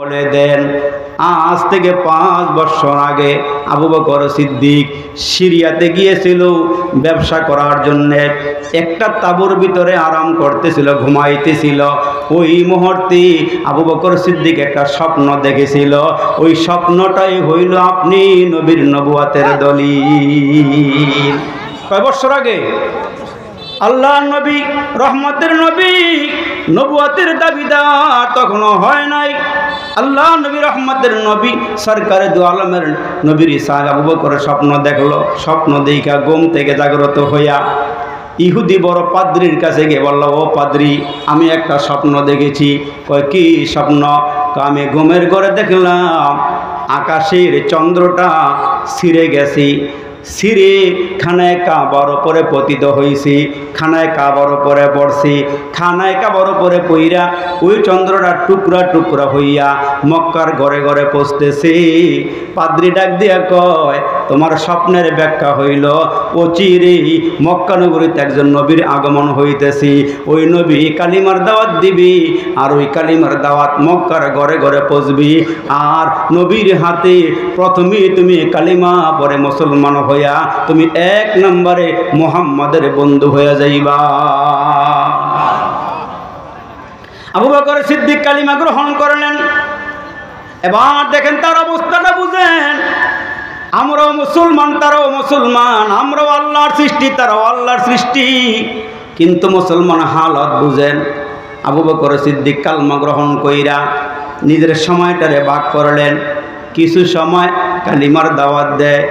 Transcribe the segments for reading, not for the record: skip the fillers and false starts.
বলে দেন আজ থেকে 5 বছর আগে আবু বকর সিদ্দিক সিরিয়াতে গিয়েছিল ব্যবসা করার জন্য। একটা তাঁবুর ভিতরে আরাম করতেছিল, ঘুমাইতেছিল। ওই মুহূর্তে আবু বকর সিদ্দিক একটা স্বপ্ন দেখেছিল। ওই স্বপ্নটাই হইল আপনি নবীর নবুয়াতের দলিল। কয় বছর আগে? আল্লাহর নবী, রহমতের নবী, নবুয়াতের দাবিদার তখনও হয় নাই। আল্লাহ নবী, রহমতের নবী, সরকারে দু আলমের নবীর সাহেব আবু বকর স্বপ্ন দেখলো। স্বপ্ন দেখা ঘুম থেকে জাগ্রত হইয়া ইহুদি বড় পাদ্রির কাছে গিয়ে বলল, ও পাদ্রি, আমি একটা স্বপ্ন দেখেছি। কয় কি স্বপ্ন? আমি ঘুমের ঘরে দেখলাম আকাশের চন্দ্রটা ছিঁড়ে গেছি, সিরে খানায় কাবার উপরে পতিত হয়েছি, খানায় কাবার উপরে পড়ছি, খানায় কাবার উপরে পইরা ওই চন্দ্রটা টুকরা টুকরা হইয়া মক্কার ঘরে ঘরে পৌঁছতেছি। পাদ্রি ডাক দিয়া কয়, তোমার স্বপ্নের ব্যাখ্যা হইল অচিরে মক্কা নগরীতে একজন নবীর আগমন হইতেছি। ওই নবী কালিমার দাওয়াত দিবি, আর ওই কালিমার দাওয়াত মক্কার ঘরে ঘরে পৌঁছবি। আর নবীর হাতে প্রথমেই তুমি কালিমা পরে মুসলমান হইয়া তুমি 1 নম্বরে মুহাম্মাদের বন্ধু হয়ে যাইবা। আবু বকর সিদ্দিক কালিমা গ্রহণ করলেন। এবার দেখেন তার অবস্থাটা বুঝেন। আমরাও মুসলমান, তারাও মুসলমান, আমরাও আল্লাহর সৃষ্টি, তারাও আল্লাহর সৃষ্টি, কিন্তু মুসলমান হালত বুঝেন। আবু বকর সিদ্দিক কালিমা গ্রহণ কইরা নিজের সময়টারে ভাগ করলেন। কিছু সময় কালিমার দাওয়াত দেয়,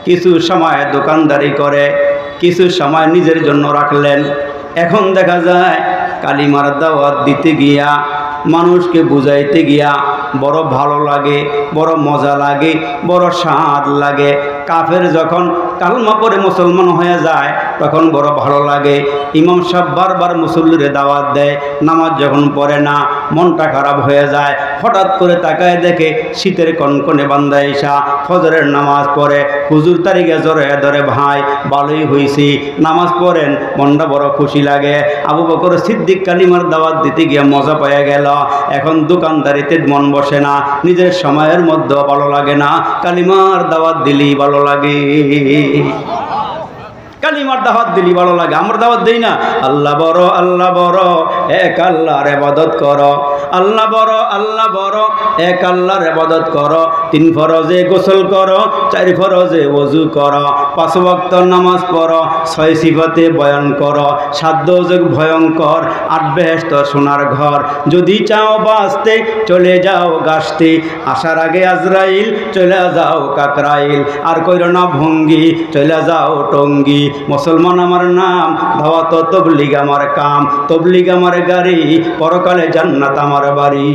কিছু সময় দোকানদারি করে, কিছু সময় নিজের জন্য রাখলেন। এখন দেখা যায় কালিমার দাওয়াত দিতে গিয়া, মানুষকে বুঝাইতে গিয়া বড় ভালো লাগে, বড় মজা লাগে, বড় স্বাদ লাগে। কাফের যখন কালমা পড়ে মুসলমান হয়ে যায় তখন বড় ভালো লাগে। ইমাম সাহেব বারবার মুসল্লিরে দাওয়াত দেয়, নামাজ যখন পড়ে না মনটা খারাপ হয়ে যায়। হঠাৎ করে তাকায় দেখে শীতের কনকনে বান্দা এসা ফজরের নামাজ পড়ে। হুজুর তারিখে জোরে ধরে, ভাই ভালোই হয়েছি, নামাজ পড়েন, মনটা বড় খুশি লাগে। আবু বকর সিদ্দিক কালিমার দাওয়াত দিতে গিয়ে মজা পেয়ে গেল। এখন দোকানদারিতে মন বসে না, নিজের সময়ের মধ্যে ভালো লাগে না, কালিমার দাওয়াত দিলেই ভালো লাগে। কালিমার দাওয়াত দিলি ভালো লাগে, আমরা দাওয়াত দেই না। আল্লাহ বড়, আল্লাহ বড়, এক আল্লাহর ইবাদত করো। আল্লাহ বড়, আল্লাহ বড়, এক আল্লাহর ইবাদত করো। 3 ফরজে গোসল করো, 4 ফরজে ওযু করো, 5 ওয়াক্ত নামাজ পড়ো, 6 সিফাতে বয়ান করো, 7 দোজখ ভয়ঙ্কর, 8 বেহেশত সোনার ঘর। যদি চাও বাঁচতে চলে যাও গাছতে, আসার আগে আজরাইল চলে যাও কাকরাইল। আর কইরো না ভঙ্গি, চলে যাও টঙ্গি। মুসলমান আমার নাম, দাওয়াত তবলিগ আমার কাম, তবলিগ আমার গাড়ি, পরকালে জান্নাত আমার বাড়ি।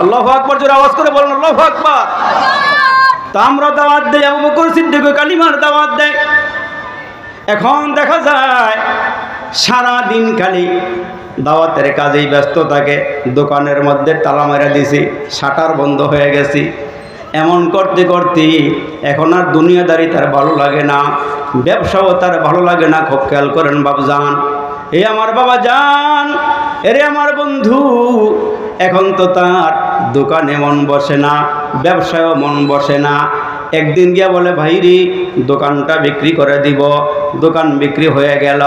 আল্লাহু আকবার, জোরে আওয়াজ করে বলেন আল্লাহু আকবার। তা আমরা দাওয়াত দেই, আবু বকর সিদ্দিক কালিমার দাওয়াত দেয়। এখন দেখা যায় সারা দিন খালি দাওয়াতের কাজেই ব্যস্ত থাকে। দোকানের মধ্যে তালা মেরে দিছি, শাটার বন্ধ হয়ে গেছি। এমন করতে করতে এখন আর দুনিয়াদারি তার ভালো লাগে না, ব্যবসাও তার ভালো লাগে না। খুব খেয়াল করেন বাবজান, এ আমার বাবা জান, এরে আমার বন্ধু, এখন তো তার দোকানে মন বসে না, ব্যবসায়ও মন বসে না। একদিন গিয়া বলে, ভাইরি দোকানটা বিক্রি করে দিব। দোকান বিক্রি হয়ে গেল।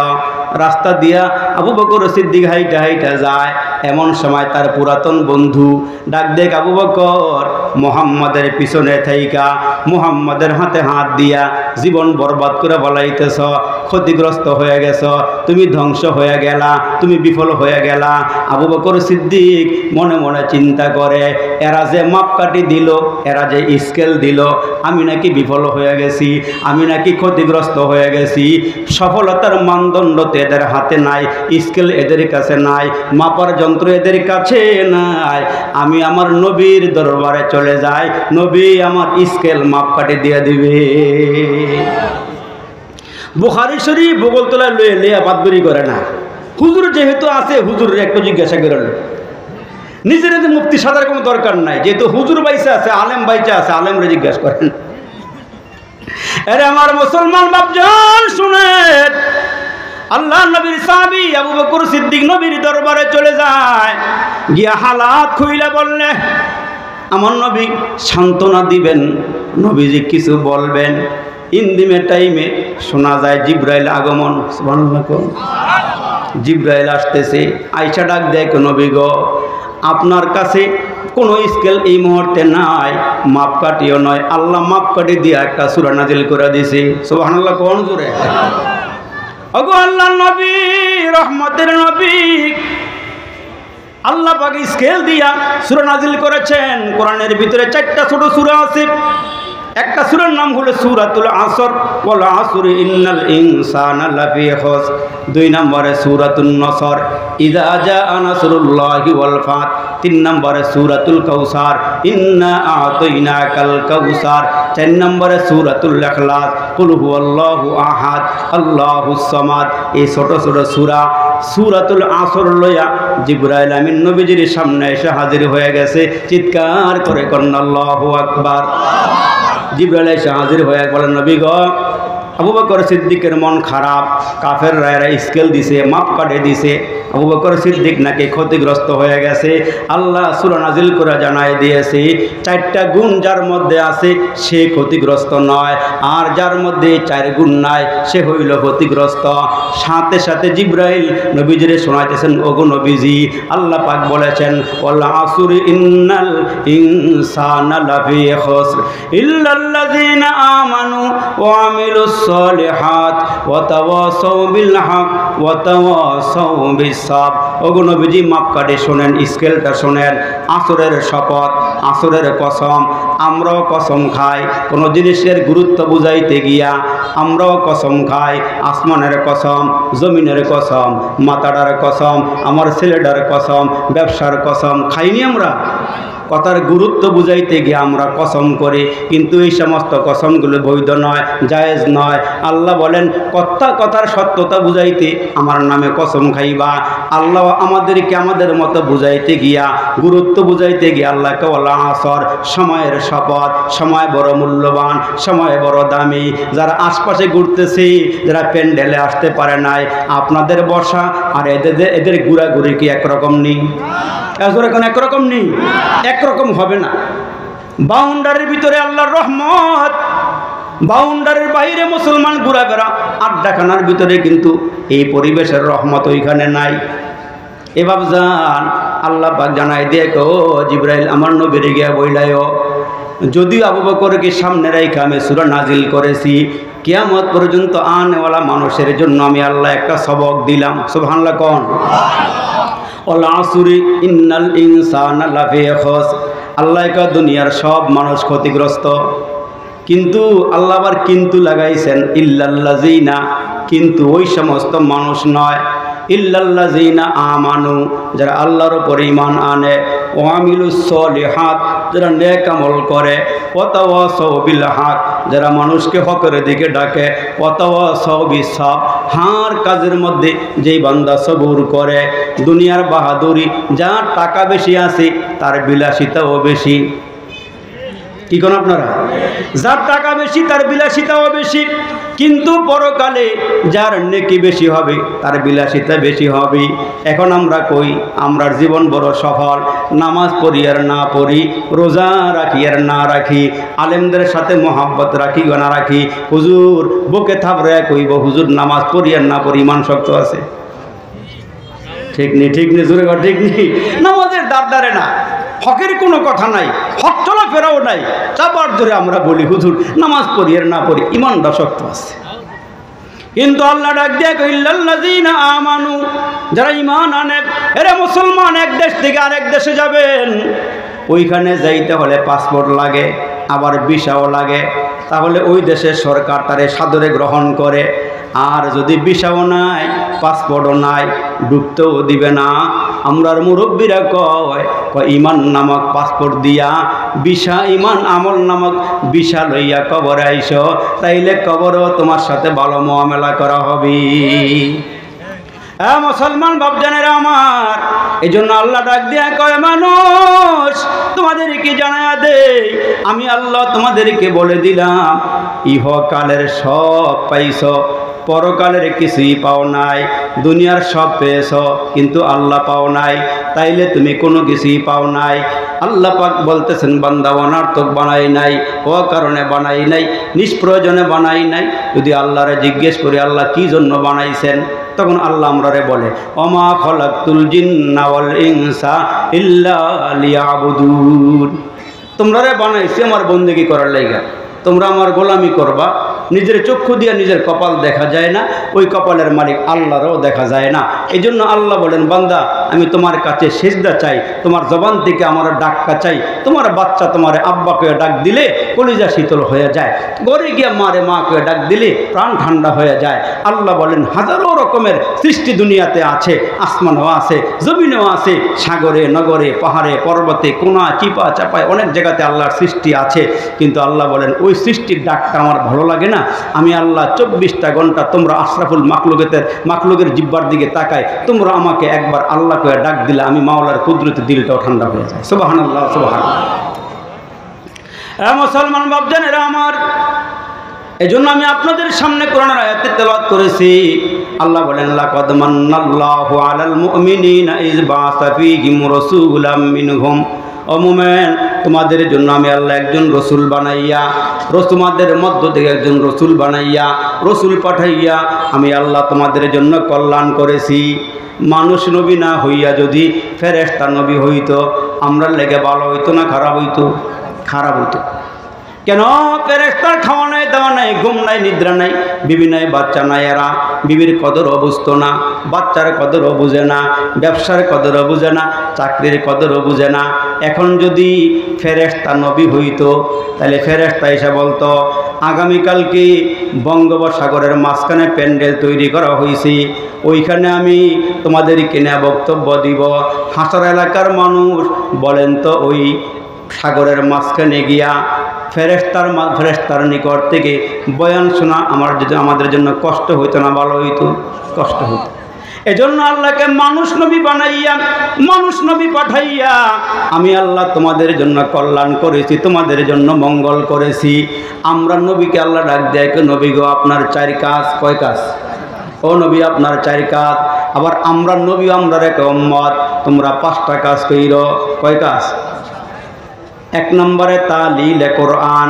রাস্তা দিয়া আবু বকর সিদ্দিক হাইটা হাইটা যায়। এমন সময় তার পুরাতন বন্ধু ডাক দেখ, আবু বকর, মুহাম্মাদের পিছনে থাইকা মুহাম্মাদের হাতে হাত দিয়া জীবন বরবাদ করে বলাইতেছ, ক্ষতিগ্রস্ত হয়ে গেছ, তুমি ধ্বংস হয়ে গেলা, তুমি বিফল হয়ে গেলা। আবু বকর সিদ্দিক মনে মনে চিন্তা করে, এরা যে মাপকাঠি দিল, এরা যে স্কেল দিল, আমি নাকি বিফল হয়ে গেছি, আমি নাকি ক্ষতিগ্রস্ত হয়ে গেছি। সফলতার মানদণ্ড এদের হাতে নাই, স্কেল এদের কাছে নাই, মাপার যন্ত্র এদের কাছে নাই। আমি আমার নবীর দরবারে চলে যাই, নবী আমার স্কেল মাপকাঠি দিয়ে দিবে। বুখারী শরীফ বগল তলায় লয়ে লেয়া বাদবরি করে না। হুজুর যেহেতু আছে, হুজুরের একটু জিজ্ঞাসা করে নিজের যে মুফতি সাদার কোনো দরকার নাই, যেহেতু হুজুর বাইচা আছে, আলেম বাইচা আছে, আলেমরে জিজ্ঞাসা করেন। আরে আমার মুসলমান বাপজান শুনেন, আল্লাহ নবীর সাহাবী আবু বকর সিদ্দিক নবীর দরবারে চলে যায়, গিয়া হালাত খুইলা বললে, আমার নবী সান্ত্বনা দিবেন, নবীজি কিছু বলবেন। ইন্দিমে টাইমে শোনা যায় জিব্রাইল আগমন। সুবহানাল্লাহ। জিব্রাইল আসতেছে, আয়েশা ডাক দেয়, নবী গো, আপনার কাছে কোনো স্কেল এই মুহূর্তে নাই, মাপকাঠিও নয়, আল্লাহ মাপকাঠি দিয়ে একটা সূরা নাজিল করে দিয়েছে। সুবহানাল্লাহ কোন জোরে। ওগো আল্লাহর নবী, রহমতের নবী, আল্লাহ পাক স্কেল দিয়া সূরা নাজিল করেছেন। কোরআনের ভিতরে 4টা ছোট সূরা আছে। একটা সূরার নাম হলো সূরাতুল আসর, ওয়াল আসরি ইন্নাল ইনসানা লাফি খুসর। 2 নম্বরে সূরাতুন নসর, ইযা জাআ নাসরুল্লাহি ওয়াল ফাত। 3 নম্বরে সূরাতুল কাউসার, ইন্না আ'তাইনাকাল কাউসার। 4 নম্বরে সূরাতুল ইখলাস, কুল হুয়াল্লাহু আহাদ আল্লাহুস সামাদ। এই ছোট ছোট সূরা সূরাতুল আসর লইয়া জিবরাইল আমিন নবীজির সামনে এসে হাজির হয়ে গেছে। চিৎকার করে কন্না আল্লাহু আকবার। জিবরাইল এসে হাজির হয়ে বলেন, নবী গো, আবু বকর সিদ্দিকের মন খারাপ, কাফের রায়রা স্কেল দিছে, মাপ কাটে দিছে, আবু বকর সিদ্দিক নাকি ক্ষতিগ্রস্ত হয়ে গেছে। আল্লাহ সূরা নাজিল করে জানাই দিয়েছে, 4টা গুণ যার মধ্যে আছে সে ক্ষতিগ্রস্ত নয়, আর যার মধ্যে 4 গুণ নাই সে হইল ক্ষতিগ্রস্ত। সাথে সাথে জিবরাইল নবীজিরে শোনাইতেছেন, ওগো নবীজি, আল্লাহ পাক বলেছেন, ওয়াল আসরি ইন্নাল ইনসানা লাফি খুসর ইল্লাল্লাযিনা আমানু ওয়া আমিলুস সালিহাত ওয়া তাওয়াসাউ বিল হক ওয়া তাওয়াসাউ বিস সাবর। ওগো নবীজি, মাপকাঠি শোনেন, স্কেলটা শোনেন। আসরের শপথ, আসরের কসম। আমরাও কসম খাই কোনো জিনিসের গুরুত্ব বুঝাইতে গিয়া, আমরাও কসম খাই। আসমানের কসম, জমিনের কসম, মাতাটার কসম, আমার ছেলেটার কসম, ব্যবসার কসম খাইনি আমরা? কথার গুরুত্ব বুঝাইতে গিয়ে আমরা কসম করি, কিন্তু এই সমস্ত কসমগুলো বৈধ নয়, জায়েজ নয়। আল্লাহ বলেন, কথার সত্যতা বুঝাইতে আমার নামে কসম খাইবা। আল্লাহ আমাদেরকে আমাদের মতো বুঝাইতে গিয়া, গুরুত্ব বুঝাইতে গিয়ে আল্লাহকে বলা আসর, সময়ের শপথ। সময় বড় মূল্যবান, সময় বড় দামি। যারা আশপাশে ঘুরতেছে, যারা প্যান্ডেলে আসতে পারে নাই, আপনাদের বসা আর এদের ঘোরাঘুরি কি একরকম নেই? এখন একরকম নেই, একরকম হবে না। বাউন্ডারির ভিতরে আল্লাহর রহমত, বাউন্ডারির বাইরে মুসলমান ঘোরাফেরা, আড্ডাখানার ভিতরে কিন্তু এই পরিবেশের রহমত ওইখানে নাই। এভাবে যান, আল্লাহ পাক জানাই দিয়ে, ও জিবরাইল, আমার নবীরে গিয়া বইলায়ও, যদিও আবু বকরকে সামনে রাইখা আমি সূরা নাজিল করেছি, কিয়ামত পর্যন্ত আনেওয়ালা মানুষের জন্য আমি আল্লাহ একটা সবক দিলাম। সুবহানাল্লাহ কোন। ওয়াল আসরি ইন্নাল ইনসানা লাফি খুসর। আল্লাহ কা দুনিয়ার সব মানুষ ক্ষতিগ্রস্ত, কিন্তু আল্লাহ আবার কিন্তু লাগাইছেন, ইল্লাল্লাযিনা, কিন্তু ওই সমস্ত মানুষ নয়, ইল্লাল্লাযিনা আমানু, যারা আল্লাহর উপর ঈমান আনে, ওয়া আমিলুস সালিহাত, যারা নেক আমল করে, ওয়া তাওয়াসাউ বিল হক, যারা মানুষকে হকের দিকে ডাকে, ওয়া তাওয়াসাউ বিস সাবর, হার কাজের মধ্যে যেই বান্দা সবুর করে। দুনিয়ার বাহাদুরি, যার টাকা বেশি আছে তার বিলাসিতাও বেশি। কি কোন আপনারা? যার টাকা বেশি তার বিলাসিতাও বেশি, কিন্তু পরকালে যার নেকি বেশি হবে তার বিলাসিতা বেশি হবে। এখন আমরা কই, আমরার জীবন বড় সফল, নামাজ পড়ি আর না পড়ি, রোজা রাখি আর না রাখি, আলেমদের সাথে মহাব্বত রাখি না রাখি, হুজুর বুকে থাপড়ে কইব, হুজুর নামাজ পড়ি আর না পড়ি ইমান শক্ত আছে। ঠিক নেই, ঠিক নেই, জোরে কর, ঠিক নেই। নামাজের দাঁড়ে না, হকের কোনো কথা নাই, হক চলাফেরাও নাই, চাপার ধরে আমরা বলি হুজুর নামাজ পড়ি আর না পড়ি ইমানটা শক্ত আছে। কিন্তু আল্লাহ ডাক দিয়ে ইল্লাল্লাযিনা আমানু, যারা ঈমান আনে। এরে মুসলমান, এক দেশ থেকে আরেক দেশে যাবেন, ওইখানে যাইতে হলে পাসপোর্ট লাগে, আবার ভিসাও লাগে। তাহলে ওই দেশের সরকার তারে সাদরে গ্রহণ করে। আর যদি ভিসাও নাই, পাসপোর্টও নাই, ঢুকতেও দিবে না। আমরার মুরব্বীরা কয় ঈমান নামক পাসপোর্ট দিয়া ভিসা, ঈমান আমল নামক ভিসা লইয়া কবরে আইসো, তাইলে কবরও তোমার সাথে ভালো মুআমালা করা হবে। হ্যাঁ মুসলমান বাপজানেরা আমার, এই জন্য আল্লাহ ডাক দিয়া কয়, মানুষ তোমাদেরকে জানায়া দেই, আমি আল্লাহ তোমাদেরকে বলে দিলাম, ইহকালের সব পাইছ, পরকালের কিছুই পাও নাই, দুনিয়ার সব পেয়েছ কিন্তু আল্লাহ পাও নাই, তাইলে তুমি কোনো কিছুই পাও নাই। আল্লাহ পাক বলতেছেন বান্দা অনার্থক বানাই নাই, ও কারণে বানাই নাই, নিষ্প্রয়োজনে বানাই নাই। যদি আল্লাহরে জিজ্ঞেস করি আল্লাহ কি জন্য বানাইছেন, তখন আল্লাহ আমরারে বলে ওমা খলাকতুল জিন্না ওয়াল ইনসা ইল্লা লিয়াবুদুন, তোমরারে বানাইছি আমার বন্দেগী করার লাইগা, তোমরা আমার গোলামি করবা। নিজের চক্ষু দিয়ে নিজের কপাল দেখা যায় না, ওই কপালের মালিক আল্লাহরও দেখা যায় না। এই জন্য আল্লাহ বলেন বান্দা আমি তোমার কাছে সেজদা চাই, তোমার জবান থেকে আমার ডাক্কা চাই। তোমার বাচ্চা তোমার আব্বাকে ডাক দিলে কলিজা শীতল হয়ে যায়, গড়ে গিয়া মারে মাকে ডাক দিলে প্রাণ ঠান্ডা হয়ে যায়। আল্লাহ বলেন হাজারো রকমের সৃষ্টি দুনিয়াতে আছে, আসমানও আছে, জমিনও আছে, সাগরে নগরে পাহাড়ে পর্বতে কোনা চিপা চাপায় অনেক জায়গাতে আল্লাহর সৃষ্টি আছে। কিন্তু আল্লাহ বলেন ওই সৃষ্টির ডাকটা আমার ভালো লাগে না। আমি আল্লাহ 24টা ঘন্টা তোমরা আশরাফুল মাখলুকের জিব্বার দিকে তাকাই, তোমরা আমাকে একবার আল্লাহকে ডাক দিলে আমি মাওলার কুদরতে দিলটাও ঠান্ডা হয়ে যায়। সুবহানাল্লাহ সুবহানাল্লাহ। মুসলমান বাপজানেরা আমার, এজন্য আমি আপনাদের সামনে কোরআনের আয়াত তেলাওয়াত করেছি। আল্লাহ বলেন লাকাদ মান্নাল্লাহু আলাল মুমিনিনা ইয বাআসা ফীহিম রাসূলাম মিনহুম, ও মুমিন তোমাদের জন্য আমি আল্লাহ একজন রসুল বানাইয়া, তোমাদের মধ্য থেকে একজন রসুল বানাইয়া, রসুল পাঠাইয়া আমি আল্লাহ তোমাদের জন্য কল্যাণ করেছি। মানুষ নবী না হইয়া যদি ফেরেশতা নবী হইতো, আমরা লেগে ভালো হইতো না খারাপ হইতো? খারাপ হইতো। কেন? ফেরেশতার খাওয়া নাই, দাওয়া নাই, ঘুম নাই, নিদ্রা নাই, বিবি নাই, বাচ্চা নাই, এরা বিবির কদরও বুঝতো না, বাচ্চার কদরও বুঝে না, ব্যবসার কদরও বুঝে না, চাকরির কদরও বুঝে না। এখন যদি ফেরেশতা নবী হইতো তাহলে ফেরেশতা এসে বলতো আগামীকালকে বঙ্গোপসাগরের মাঝখানে প্যান্ডেল তৈরি করা হয়েছে, ওইখানে আমি তোমাদেরকে নিয়ে বক্তব্য দিব। হাসার এলাকার মানুষ বলেন তো ওই সাগরের মাঝখানে গিয়া ফেরেশতার নিকট থেকে বয়ান শোনা আমাদের জন্য কষ্ট হইতো না ভালো হইতো? কষ্ট হইতো। এজন্য আল্লাহকে মানুষ নবী বানাইয়া, মানুষ নবী পাঠাইয়া আমি আল্লাহ তোমাদের জন্য কল্যাণ করেছি, তোমাদের জন্য মঙ্গল করেছি। আমরা নবীকে আল্লাহ ডাক দেয় নবী গো আপনার 4 কাজ। কয় কাজ? ও নবী আপনার 4 কাজ। আবার আমরা নবী, আমরা এক উম্মত, তোমরা 5টা কাজ কইরো। কয় কাজ? 1 নম্বরে তালিল কোরআন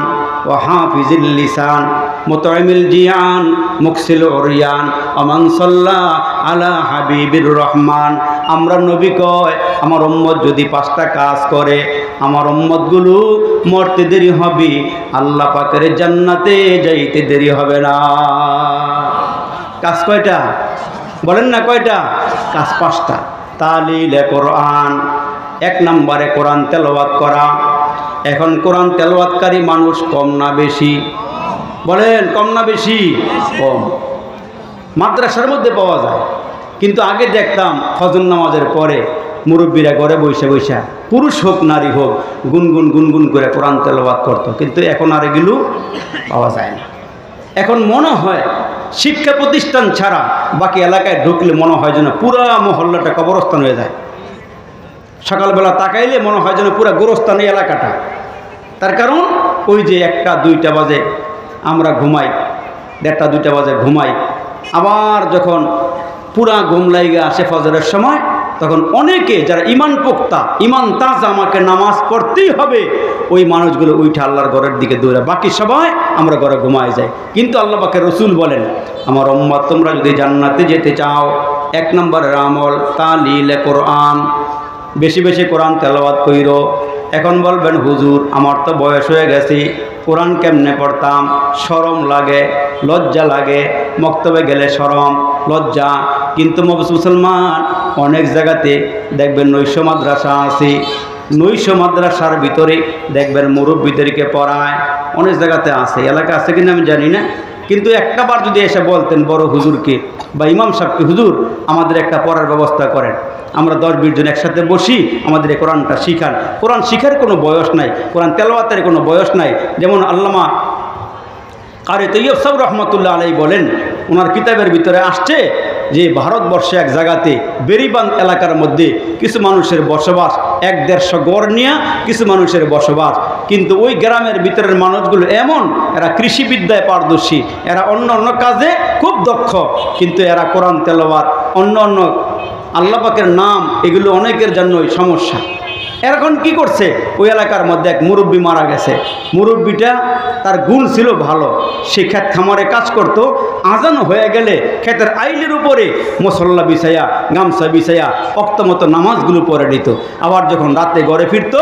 ও হাফিজিল লিসান মুতাইমিল জিয়ান মুকসিল উরিয়ান আমান সাল্লা আলা হাবিবির রহমান। আমরা নবী কয় আমার উম্মত যদি 5টা কাজ করে আমার উম্মতগুলো মরতে দেরি হবে, আল্লাহ পাকের জান্নাতে যাইতে দেরি হবে না। কাজ কয়টা? বলেন না কয়টা? কাজ 5টা। তালিল কোরআন, 1 নম্বরে কোরআন তেলাওয়াত করা। এখন কোরআন তেলাওয়াতকারী মানুষ কম না বেশি? বলেন কম না বেশি? কম। মাদ্রাসার মধ্যে পাওয়া যায়, কিন্তু আগে দেখতাম ফজর নামাজের পরে মুরব্বীরা ঘরে বসে বসে পুরুষ হোক নারী হোক গুনগুন গুনগুন করে কোরআন তেলাওয়াত করতো, কিন্তু এখন আর এগুলো পাওয়া যায় না। এখন মনে হয় শিক্ষা প্রতিষ্ঠান ছাড়া বাকি এলাকায় ঢুকলে মনে হয় যেন পুরা মহল্লাটা কবরস্থান হয়ে যায়। সকালবেলা তাকাইলে মনে হয় যেন পুরা গোরস্থানী এলাকাটা। তার কারণ ওই যে 1টা 2টা বাজে আমরা ঘুমাই, 1টা 2টা বাজে ঘুমাই, আবার যখন পুরা ঘুম লাইগে আসে ফজরের সময়, তখন অনেকে যারা ইমান পোক্তা, ইমান তাজা, আমাকে নামাজ পড়তেই হবে, ওই মানুষগুলো উঠে আল্লাহর ঘরের দিকে দৌড়ে, বাকি সবাই আমরা ঘরে ঘুমায় যাই। কিন্তু আল্লাহ পাকের রসুল বলেন আমার উম্মত তোমরা যদি জান্নাতে যেতে চাও 1 নম্বরের আমল তালিল কোরআন, বেশি বেশি কোরআন তেলাওয়াত কইরো। এখন বলবেন হুজুর আমার তো বয়স হয়ে গেছে, কোরআন কেমনে পড়তাম? শরম লাগে, লজ্জা লাগে, মক্তবে গেলে শরম লজ্জা। কিন্তু মুসলমান অনেক জায়গাতে দেখবেন নৈশ মাদ্রাসা আছে, নৈশ মাদ্রাসার ভিতরে দেখবেন মুরব্বীদেরকে পড়ায়, অনেক জায়গাতে আছে, এলাকা আছে কিনা আমি জানি না। কিন্তু একটা বার যদি এসে বলতেন বড় হুজুরকে বা ইমাম সাহেবকে হুজুর আমাদের একটা পড়ার ব্যবস্থা করেন, আমরা 10-20 জন একসাথে বসি, আমাদের এই কোরআনটা শিখান। কোরআন শিখার কোনো বয়স নাই, কোরআন তেলাওয়াতের কোনো বয়স নাই। যেমন আল্লামা কারি তৈয়ব সাহেব রহমতুল্লাহ আলাইহি বলেন, ওনার কিতাবের ভিতরে আসছে যে ভারতবর্ষে এক জায়গাতে বেরিবান এলাকার মধ্যে কিছু মানুষের বসবাস, 1-150 গড় নিয়ে কিছু মানুষের বসবাস। কিন্তু ওই গ্রামের ভিতরের মানুষগুলো এমন, এরা কৃষিবিদ্যায় পারদর্শী, এরা অন্য অন্য কাজে খুব দক্ষ, কিন্তু এরা কোরআন তেলাওয়াত, অন্য অন্য আল্লাহ পাকের নাম, এগুলো অনেকের জন্যই সমস্যা। এখন কি করছে, ওই এলাকার মধ্যে এক মুরব্বী মারা গেছে। মুরব্বীটা তার গুণ ছিল ভালো, সে ক্ষেত খামারে কাজ করত। আজান হয়ে গেলে ক্ষেতের আইলের উপরে মসল্লা বিছাইয়া, গামছা বিছাইয়া অক্তমতো নামাজগুলো পড়ে দিত। আবার যখন রাতে ঘরে ফিরত,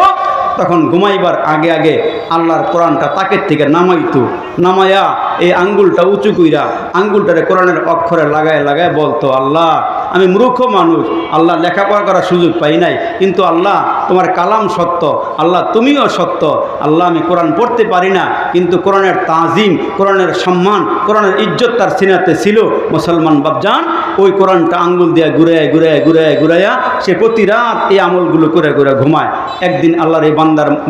তখন ঘুমাইবার আগে আগে আল্লাহর কোরআনটা তাকের থেকে নামাইতো। নামাইয়া এই আঙ্গুলটা উঁচু কইরা আঙ্গুলটারে কোরআনের অক্ষরে লাগায় লাগায় বলতো, আল্লাহ আমি মূর্খ মানুষ, আল্লাহ লেখাপড়া করার সুযোগ পাই নাই, কিন্তু আল্লাহ তোমার কালাম সত্য, আল্লাহ তুমিও সত্য, আল্লাহ আমি কোরআন পড়তে পারি না, কিন্তু কোরআনের তাজিম, কোরআনের সম্মান, কোরআনের ইজ্জত তার সিনাতে ছিল। মুসলমান বাপজান, ওই কোরআনটা আঙ্গুল দিয়ে ঘুরাইয়া ঘুরাইয়া ঘুরাইয়া ঘুরাইয়া সে প্রতি রাত এই আমলগুলো করে করে ঘুমায়। একদিন আল্লাহর এই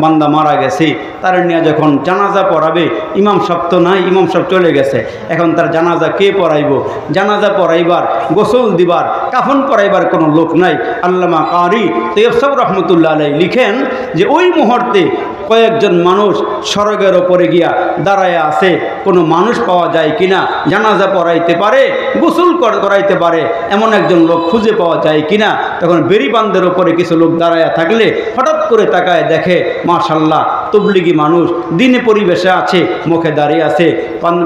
বান্দা মারা গেছে, তার নিয়ে যখন জানাজা পড়াবে, ইমাম সাহেব তো নাই, ইমাম সাহেব চলে গেছে। এখন তার জানাজা কে পড়াইব? জানাজা পড়াইবার, গোসল দিবার, কাফন পরাইবার কোনো লোক নাই। আল্লামা কারি তৈয়ব সাহেব রহমতুল্লাহ আলাইহি লিখেন যে ওই মুহূর্তে কয়েকজন মানুষ সড়কের ওপরে গিয়া দাঁড়ায় আছে, কোনো মানুষ পাওয়া যায় কিনা, জানাজা পড়াইতে পারে, গোসল করাইতে পারে এমন একজন লোক খুঁজে পাওয়া যায় কিনা। তখন বেরিবান্ধের ওপরে কিছু লোক দাঁড়ায় থাকলে হঠাৎ করে তাকায় দেখে, মাশাল্লাহ তবলিগি মানুষ, দিনে পরিবেশে আছে, মুখে দাঁড়িয়ে আছে,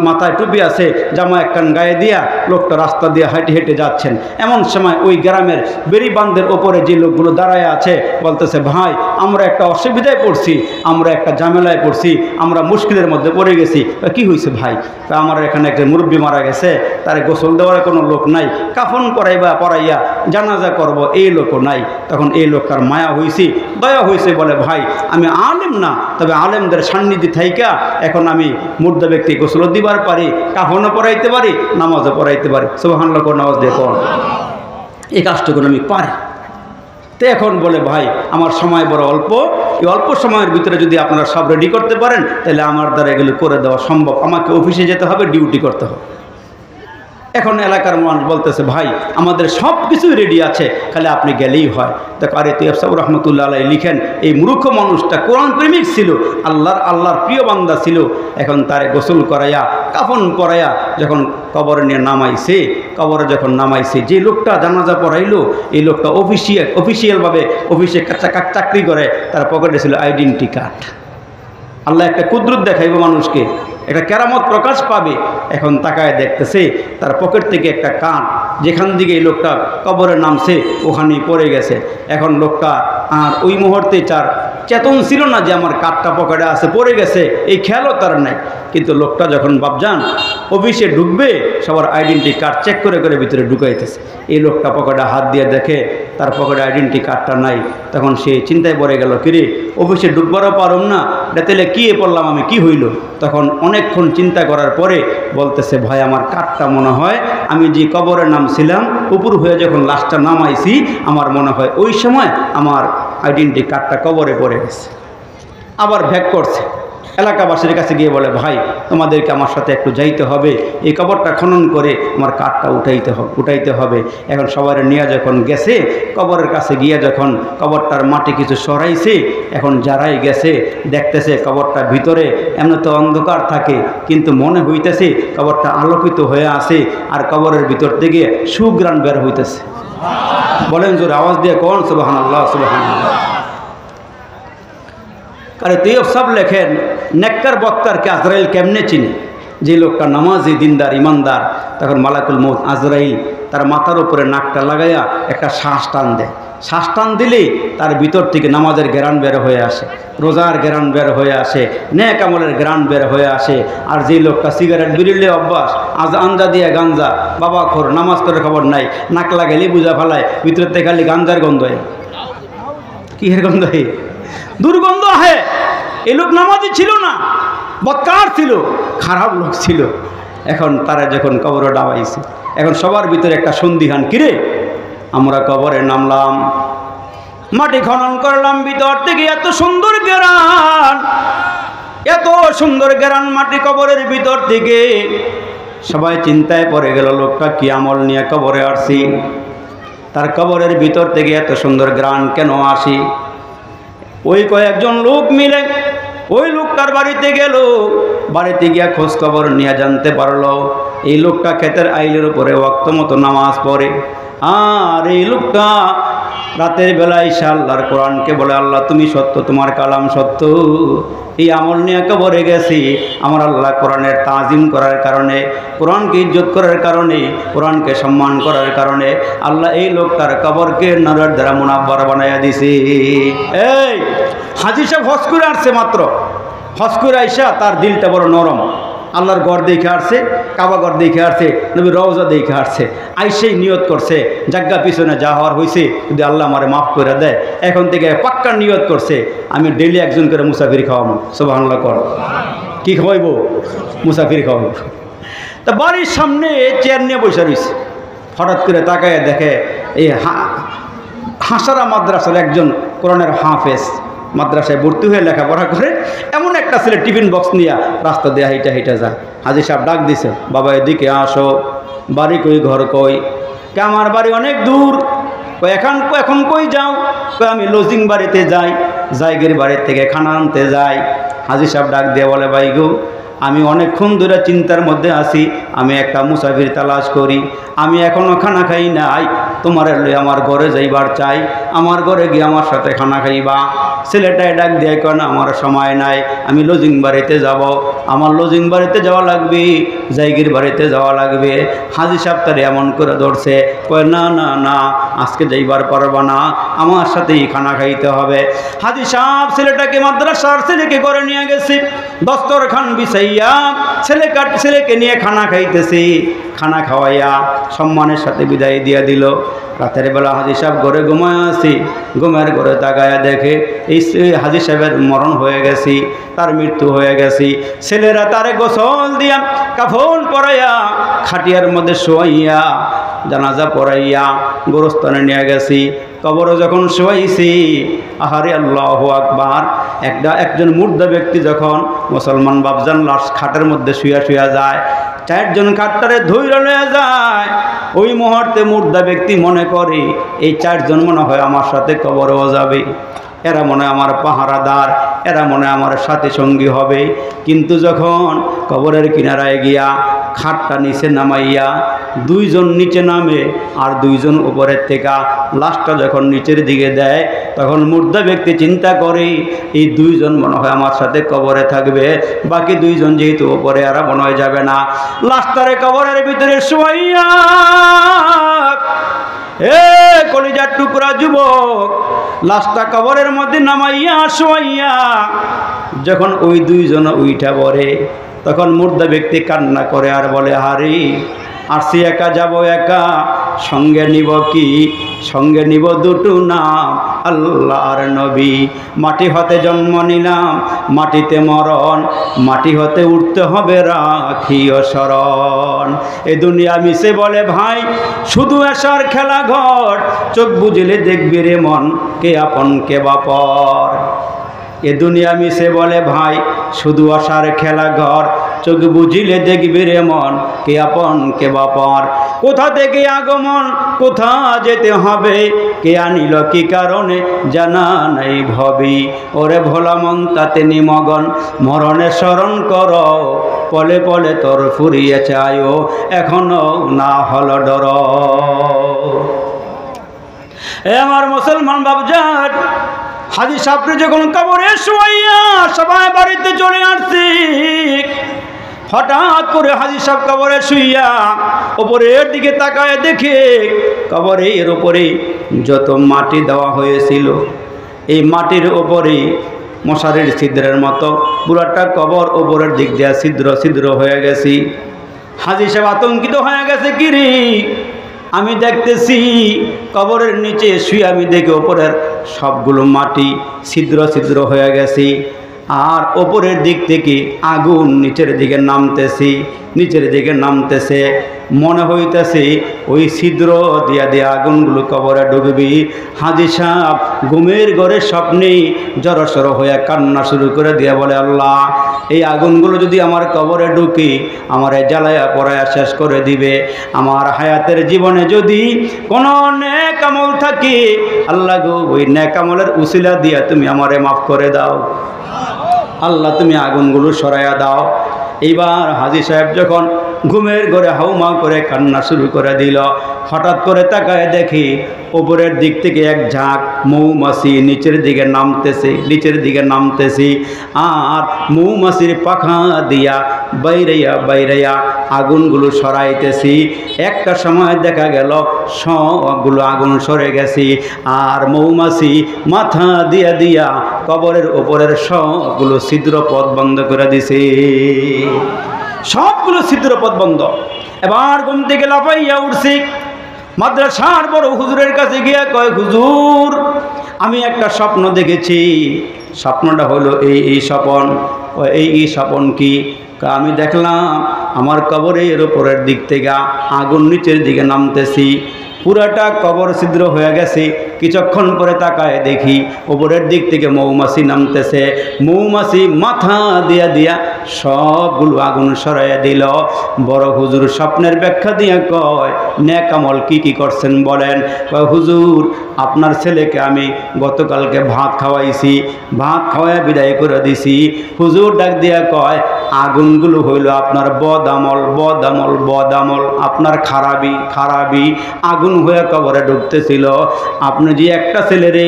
মাথায় টুপি আছে, জামা একখান গায়ে দিয়া লোকটা রাস্তা দিয়ে হেঁটে হেঁটে যাচ্ছেন। এমন সময় ওই গ্রামের বেরিবান্ধের ওপরে যে লোকগুলো দাঁড়ায় আছে বলতেছে, ভাই আমরা একটা অসুবিধায় পড়ছি, আমরা একটা ঝামেলায় পড়ছি, আমরা মুশকিলের মধ্যে পড়ে গেছি। কি হয়েছে ভাই? আমার এখানে একটা মুরব্বী মারা গেছে, তার গোসল দেওয়ার কোনো লোক নাই, কাফন পরাইয়া জানাজা করব এই লোকও নাই। তখন এই লোকটার মায়া হয়েছি, দয়া হয়েছে, বলে ভাই আমি আলেম না, তবে আলেমদের সান্নিধ্যে থাইকা এখন আমি মুর্দা ব্যক্তি গোসল দিবার পারি, কাফনও পরাইতে পারি, নামাজও পড়াইতে পারি। সুবহানাল্লাহ, নামাজ দিয়ে পড়, এই কাজটুকু আমি পারি। তো এখন বলে, ভাই আমার সময় বড় অল্প, এই অল্প সময়ের ভিতরে যদি আপনারা সব রেডি করতে পারেন তাহলে আমার দ্বারা এগুলো করে দেওয়া সম্ভব, আমাকে অফিসে যেতে হবে, ডিউটি করতে হবে। এখন এলাকার মানুষ বলতেছে, ভাই আমাদের সব কিছুই রেডি আছে, খালি আপনি গেলেই হয়। দেখো, আরে তৈয়ব সাহেব রহমতুল্লাহ আলাইহি লিখেন, এই মূর্খ মানুষটা কোরআন প্রেমিক ছিল, আল্লাহর প্রিয় বান্দা ছিল। এখন তারে গোসল করাইয়া, কাফন পরাইয়া যখন কবরে নিয়ে নামাইছে, কবরে যখন নামাইছে, যে লোকটা জানাজা পড়াইলো, এই লোকটা অফিসিয়ালভাবে অফিসে চাকরি করে, তার পকেটে ছিল আইডেন্টি কার্ড। আল্লাহ একটা কুদরত দেখাইব মানুষকে, একটা কেরামত প্রকাশ পাবে। এখন তাকায় দেখতেছে তার পকেট থেকে একটা কার্ড, যেখান দিকে এই লোকটা কবরে নামছে ওখানেই পড়ে গেছে। এখন লোকটা আর ওই মুহূর্তে তার চেতন ছিল না যে আমার কার্ডটা পকেটে আছে, পড়ে গেছে, এই খেয়ালও তার নাই। কিন্তু লোকটা যখন বাপজান অফিসে ঢুকবে, সবার আইডেন্টি কার্ড চেক করে করে ভিতরে ঢুকাইতেছে। এই লোকটা পকেটে হাত দিয়ে দেখে তার পকেটে আইডেন্টি কার্ডটা নাই। তখন সে চিন্তায় পড়ে গেল, কিরে অফিসে ঢুকবারও পারুম না, এটা তাহলে কী পড়লাম আমি, কি হইল? তখন অনেকক্ষণ চিন্তা করার পরে বলতেছে, ভাই আমার কার্ডটা মনে হয় আমি যে কবরে নামছিলাম, উপর হয়ে যখন লাশটা নামাইছি, আমার মনে হয় ওই সময় আমার আইডেন্টি কার্ডটা কবরে পড়ে গেছে। আবার ভ্যাক করছে, এলাকাবাসীর কাছে গিয়ে বলে, ভাই তোমাদেরকে আমার সাথে একটু যাইতে হবে, এই কবরটা খনন করে আমার কাঠটা উঠাইতে হবে। এখন সবার নিয়ে যখন গেছে, কবরের কাছে গিয়ে যখন কবরটার মাটি কিছু সরাইছে, এখন যারাই গেছে দেখতেছে কবরটার ভিতরে এমন তো অন্ধকার থাকে, কিন্তু মনে হইতেছে কবরটা আলোকিত হয়ে আছে, আর কবরের ভিতর থেকে সুঘ্রাণ বের হইতেছে। বলেন জোরে আওয়াজ দিয়ে কোন সুবহানাল্লাহ, সুবহানাল্লাহ। আরে তৈয়ব সাহেব লেখেন, নেককার বক্তারকে আজরাইল কেমনে চিনে? যে লোকটা নামাজি, দিনদার, ইমানদার, তখন মালাকুল মউত আজরাইল তার মাথার উপরে নাকটা লাগাইয়া একটা শ্বাস টান দেয়। শ্বাস টান দিলেই তার ভিতর থেকে নামাজের গ্রান বের হয়ে আসে, রোজার গ্রান বের হয়ে আসে, নেক আমলের গ্রান বের হয়ে আসে। আর যে লোকটা সিগারেট বিড়িলে অভ্যাস, আঞ্জা দিয়ে গাঞ্জা, বাবা খোর, নামাজ করে খবর নাই, নাক লাগাইলে বুঝা ফেলায়, ভিতর থেকে খালি গাঞ্জার গন্ধ হয়। কি এর গন্ধ হয়? দুর্গন্ধ হয়। এই লোক নামাজি ছিল না, বদকার ছিল, খারাপ লোক ছিল। এখন তারা যখন কবরে ডাবাইছে, এখন সবার ভিতরে একটা সন্দিহান, কিরে আমরা কবরে নামলাম, মাটি খনন করলাম, ভিতর থেকে এত সুন্দর গ্রান, এত সুন্দর গ্রান মাটি কবরের ভিতর থেকে। সবাই চিন্তায় পড়ে গেল, লোকটা কি আমল নিয়ে কবরে আসছি, তার কবরের ভিতর থেকে এত সুন্দর গ্রান কেন আসি? ওই কয়েকজন লোক মিলে ওই লোকটার বাড়িতে গেল। বাড়িতে গিয়া খোঁজ খবর নিয়ে জানতে পারলো এই লোকটা ক্ষেতের আইলের উপরে ওয়াক্ত মতো নামাজ পড়ে। আর এই লোকটা রাতের বেলায় ঈশা আল্লাহর কোরআনকে বলে, আল্লাহ তুমি সত্য, তোমার কালাম সত্য। এই আমল নিয়ে কবরে গেছি। আমার আল্লাহ কোরআনের তাজিম করার কারণে, কোরআনকে ইজ্জত করার কারণে, কোরআনকে সম্মান করার কারণে আল্লাহ এই লোকটার কবরকে নরের দ্বারা মুনাব্বার বানাইয়া দিছি। এই হাজী সাহেব হজ করে আসছে মাত্র, হজ করে আইসা তার দিলটা বড় নরম। আল্লাহর ঘর দেখে আসছে, কাবা ঘর দেখে আসছে, নবী রওজা দেখে আসছে। আইসেই নিয়ত করছে জাগ্গা পিছনে যা হওয়ার হয়েছে যদি আল্লাহ আমারে মাফ করে দেয়, এখন থেকে পাক্কা নিয়ত করছে আমি ডেলি একজন করে মুসাফির খাওয়াবো। সুবহানাল্লাহ কর। কি খাওয়াইবো? মুসাফির খাওয়াবো। তা বাড়ির সামনে চেয়ার নিয়ে বসে রয়েছে। হঠাৎ করে তাকায় দেখে এই হাসারা মাদ্রাসার একজন কোরআনের হাফেজ, মাদ্রাসায় ভর্তি হয়ে লেখাপড়া করে, এমন একটা ছেলে টিফিন বক্স নিয়ে রাস্তা দিয়ে হেঁটে হেঁটে যায়। হাজী সাহেব ডাক দিছে, বাবা এদিকে আসো। বাড়ি কই, ঘর কই? কে আমার বাড়ি অনেক দূর। এখন কই যাও? আমি লজিং বাড়িতে যাই, জায়গের বাড়ির থেকে খানা আনতে যাই। হাজী সাহেব ডাক দিয়ে বলে, ভাই গো আমি অনেকক্ষণ ধরে চিন্তার মধ্যে আছি, আমি একটা মুসাফির তালাশ করি, আমি এখনও খানা খাই নাই, তোমার লই আমার ঘরে যাইবার চাই, আমার ঘরে গিয়ে আমার সাথে খানা খাইবা। ছেলেটাই ডাক দিয়ে কেন আমার সময় নাই, আমি লজিং বাড়িতে যাব, আমার লজিং বাড়িতে যাওয়া লাগবে, জায়গির বাড়িতে যাওয়া লাগবে। হাজী সাহেব তার এমন করে ধরছে, কয় না না না আজকে যাইবার পারবা না, আমার সাথেই খানা খাইতে হবে। হাজী সাহেব ছেলেটাকে মাদ্রাসার ছেলেকে ঘরে নিয়ে গেছে, দস্তরখান বিছাইয়া ছেলেকে নিয়ে খানা খাইতেছি। খানা খাওয়াইয়া সম্মানের সাথে বিদায় দিয়া দিল। রাতের বেলা হাজী সাহেব ঘরে ঘুমায় আছি, ঘুমের ঘরে তাকায়া দেখে এই হাজী সাহেবের মরণ হয়ে গেছি, তার মৃত্যু হয়ে গেছি। ছেলেরা তারে গোসল দিয়া কাফন পরাইয়া খাটিয়ার মধ্যে শোয়াইয়া জানাজা পড়াইয়া গোরস্থানে নিয়ে গেছি। কবরে যখন শোয়াইছি, আহারে আল্লাহু আকবার, একজন মুর্দা ব্যক্তি যখন মুসলমান বাপজান লাশ খাটের মধ্যে শুয়া শুয়া যায়, চারজন খাটটারে ধইরা লয়ে যায়, ওই মুহূর্তে মুর্দা ব্যক্তি মনে করে এই চারজন মনে হয় আমার সাথে কবরেও যাবে, এরা মনে হয় আমার পাহারাদার, এরা মনে হয় আমার সাথী সঙ্গী হবে। কিন্তু যখন কবরের কিনারায় গিয়া খাটটা নিচে নামাইয়া দুইজন নিচে নামে আর দুইজন উপরের থেকে লাশটা যখন নিচের দিকে দেয়, তখন মুর্দা ব্যক্তি চিন্তা করে এই দুইজন মনে হয় আমার সাথে কবরে থাকবে, বাকি দুইজন যেহেতু উপরে আর মনে হয় যাবে না। লাশটারে কবরের ভিতরে শোয়াইয়া, কলিজার টুকরা যুবক, লাশটা কবরের মধ্যে নামাইয়া শোয়াইয়া যখন ওই দুইজন উইঠা পড়ে, তখন মুর্দা ব্যক্তি কান্না করে আর বলে, হারি আসি একা যাব একা, সঙ্গে নিব কি? সঙ্গে নিব দুটো নাম, আল্লাহ আর নবী। মাটি হতে জন্ম নিলাম, মাটিতে মরণ, মাটি হতে উঠতে হবে রাখিও শরণ। এ দুনিয়া মিশে বলে ভাই শুধু আসার খেলা ঘর, চোখ বুঝলে দেখবি রে মন কে আপন কে বাপর। এ দুনিয়া মিশে বলে ভাই শুধু আসার খেলা ঘর, চোখ বুঝিলে দেখবি রে মন কে আপন কে বাপর। কোথা থেকে আগমন, কোথা যেতে হবে, কে আনিল কি কারণে জানা নাই ভবি। ওরে ভোলা মন তাতে নিমগন, মরণে স্মরণ কর, পলে পলে তোর ফুরিয়ে চায়ও, এখনো না হল ডর। এ আমার মুসলমান বাপজান, হাজী সাহেব যখন কবরে শোয়াইয়া সবাই বাড়িতে চলে আসছি, হঠাৎ করে হাজী সাহেব কবরে শুইয়া ওপরের দিকে তাকায় দেখে কবরের ওপরে যত মাটি দেওয়া হয়েছিল, এই মাটির ওপরে মশারির ছিদ্রের মতো পুরাটা কবর ওপরের দিক দিয়ে ছিদ্র ছিদ্র হয়ে গেছি। হাজী সাহেব আতঙ্কিত হয়ে গেছে, কিরে আমি দেখতেছি কবরের নিচে শুয়ে, আমি দেখি ওপরের সবগুলো মাটি ছিদ্র ছিদ্র হয়ে গেছি, আর ওপরের দিক থেকে আগুন নিচের দিকে নামতেছে। মনে হইতেছে ওই ছিদ্র দিয়া দিয়া আগুনগুলো কবরে ঢুকবি। হাজী সাহেব ঘুমের ঘরে স্বপ্নে জড়সড় হয়ে কান্না শুরু করে দিয়ে বলে, আল্লাহ এই আগুনগুলো যদি আমার কবরে ঢুকি আমারে জ্বালায়া পড়ায়া শেষ করে দিবে। আমার হায়াতের জীবনে যদি কোনো নেক আমল থাকে আল্লাহ গো ওই নেক আমলের উসিলা দিয়া তুমি আমারে মাফ করে দাও। আল্লাহ তুমি আগুনগুলো সরাইয়া দাও। এইবার হাজী সাহেব যখন ঘুমের ঘরে হাউমা করে কান্না শুরু করে দিল, হঠাৎ করে তাকায় দেখি উপরের দিক থেকে এক ঝাঁক মৌমাছি নিচের দিকে নামতেছি আর মৌমাছির পাখা দিয়া বাইরাইয়া আগুনগুলো সরাইতেছি। একটা সময় দেখা গেল সবগুলো আগুন সরে গেছি আর মৌমাছি মাথা দিয়া কবরের উপরের সবগুলো ছিদ্র পথ বন্ধ করে দিছে। সবগুলো ছিদ্র পথ বন্ধ। এবার ঘুম থেকে লাফাইয়া উঠছি, মাদ্রাসার বড় হুজুরের কাছে গিয়া কয়, হুজুর আমি একটা স্বপ্ন দেখেছি। স্বপ্নটা হলো এই স্বপন। এই স্বপন কি? আমি দেখলাম আমার কবরের উপরের দিক থেকে আগুন নিচের দিকে নামতেছি, পুরাটা কবর ছিদ্র হয়ে গেছে। কিছুক্ষণ পরে তাকায় দেখি উপরের দিক থেকে মৌমাছি নামতেছে। মৌমাছি মাথা দিয়া সবগুলো আগুন সরাইয়া দিল। বড় হুজুর স্বপ্নের ব্যাখ্যা দিয়ে কয়, নেক আমল কি করছেন বলেন? কয়, হুজুর আপনার ছেলেকে আমি গতকালকে ভাত খাওয়াইছি, ভাত খাওয়াইয়া বিদায় করে দিছি। হুজুর ডাক দিয়া কয়, আগুনগুলো হইল আপনার বদ আমল, আপনার খারাপি আগুন হয়ে কবরে ঢুকতেছিল। আপনি যে একটা ছেলেরে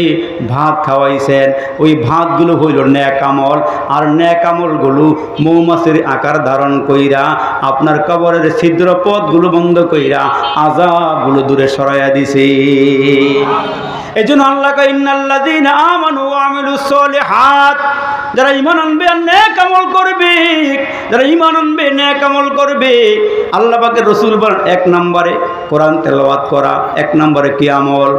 ভাত খাওয়াইছেন ওই ভাতগুলো হইল নেক আমল, আর নেক আমলগুলো মৌমাছির আকার ধারণ কইরা আপনার কবরের ছিদ্র পথগুলো বন্ধ কইরা আযাবগুলো দূরে সরাইয়া দিছে। এজন্য আল্লাহ কয়, ইন্নাল্লাযীনা আমানু ওয়া আমিলুস সলিহাত, যারা ঈমান আনবে আর নেক আমল করবে, যারা ঈমান আনবে নেক আমল করবে। আল্লাহ পাকের রাসূল বলেন, এক নম্বরে কোরআন তেলাওয়াত করা, এক নম্বরে কি আমল?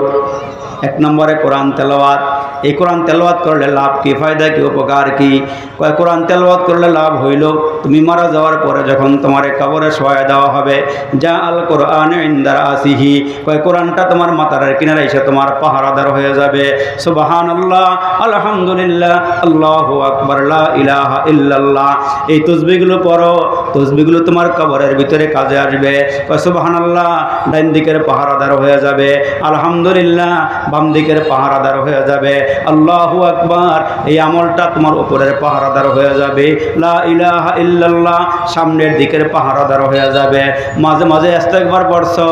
এক নম্বরে কোরআন তেলাওয়াত। এই কোরআন তেলাওয়াত করলে লাভ কি, ফায়দা কি, উপকার কি? কয় কোরআন তেলাওয়াত করলে লাভ হইল তুমি মারা যাওয়ার পরে যখন তোমার কবরে শোয়া দেওয়া হবে, যা আল কোরআন ইনদার আসিহি, কয় কোরআনটা তোমার মাথার কিনারে এসে তোমার পাহারাদার হয়ে যাবে। সুবহানাল্লাহ, আলহামদুলিল্লাহ, আল্লাহু আকবার, লা ইলাহা ইল্লাল্লাহ। এই তাসবিহগুলো পড়ো, তাসবিহগুলো তোমার কবরের ভিতরে কাজে আসবে। কয় সুবহানাল্লাহ, ডান দিকের পাহারাদার হয়ে যাবে। আলহামদুলিল্লাহ, বাম দিকের পাহারাদার হয়ে যাবে। আল্লাহু আকবার, এই আমলটা তোমার উপরের পাহারাদার হয়ে যাবে। লা ইলাহা ইল্লাল্লাহ, সামনের দিকের পাহারাদার হয়ে যাবে। মাঝে মাঝে ইস্তেগফার পড়ছো,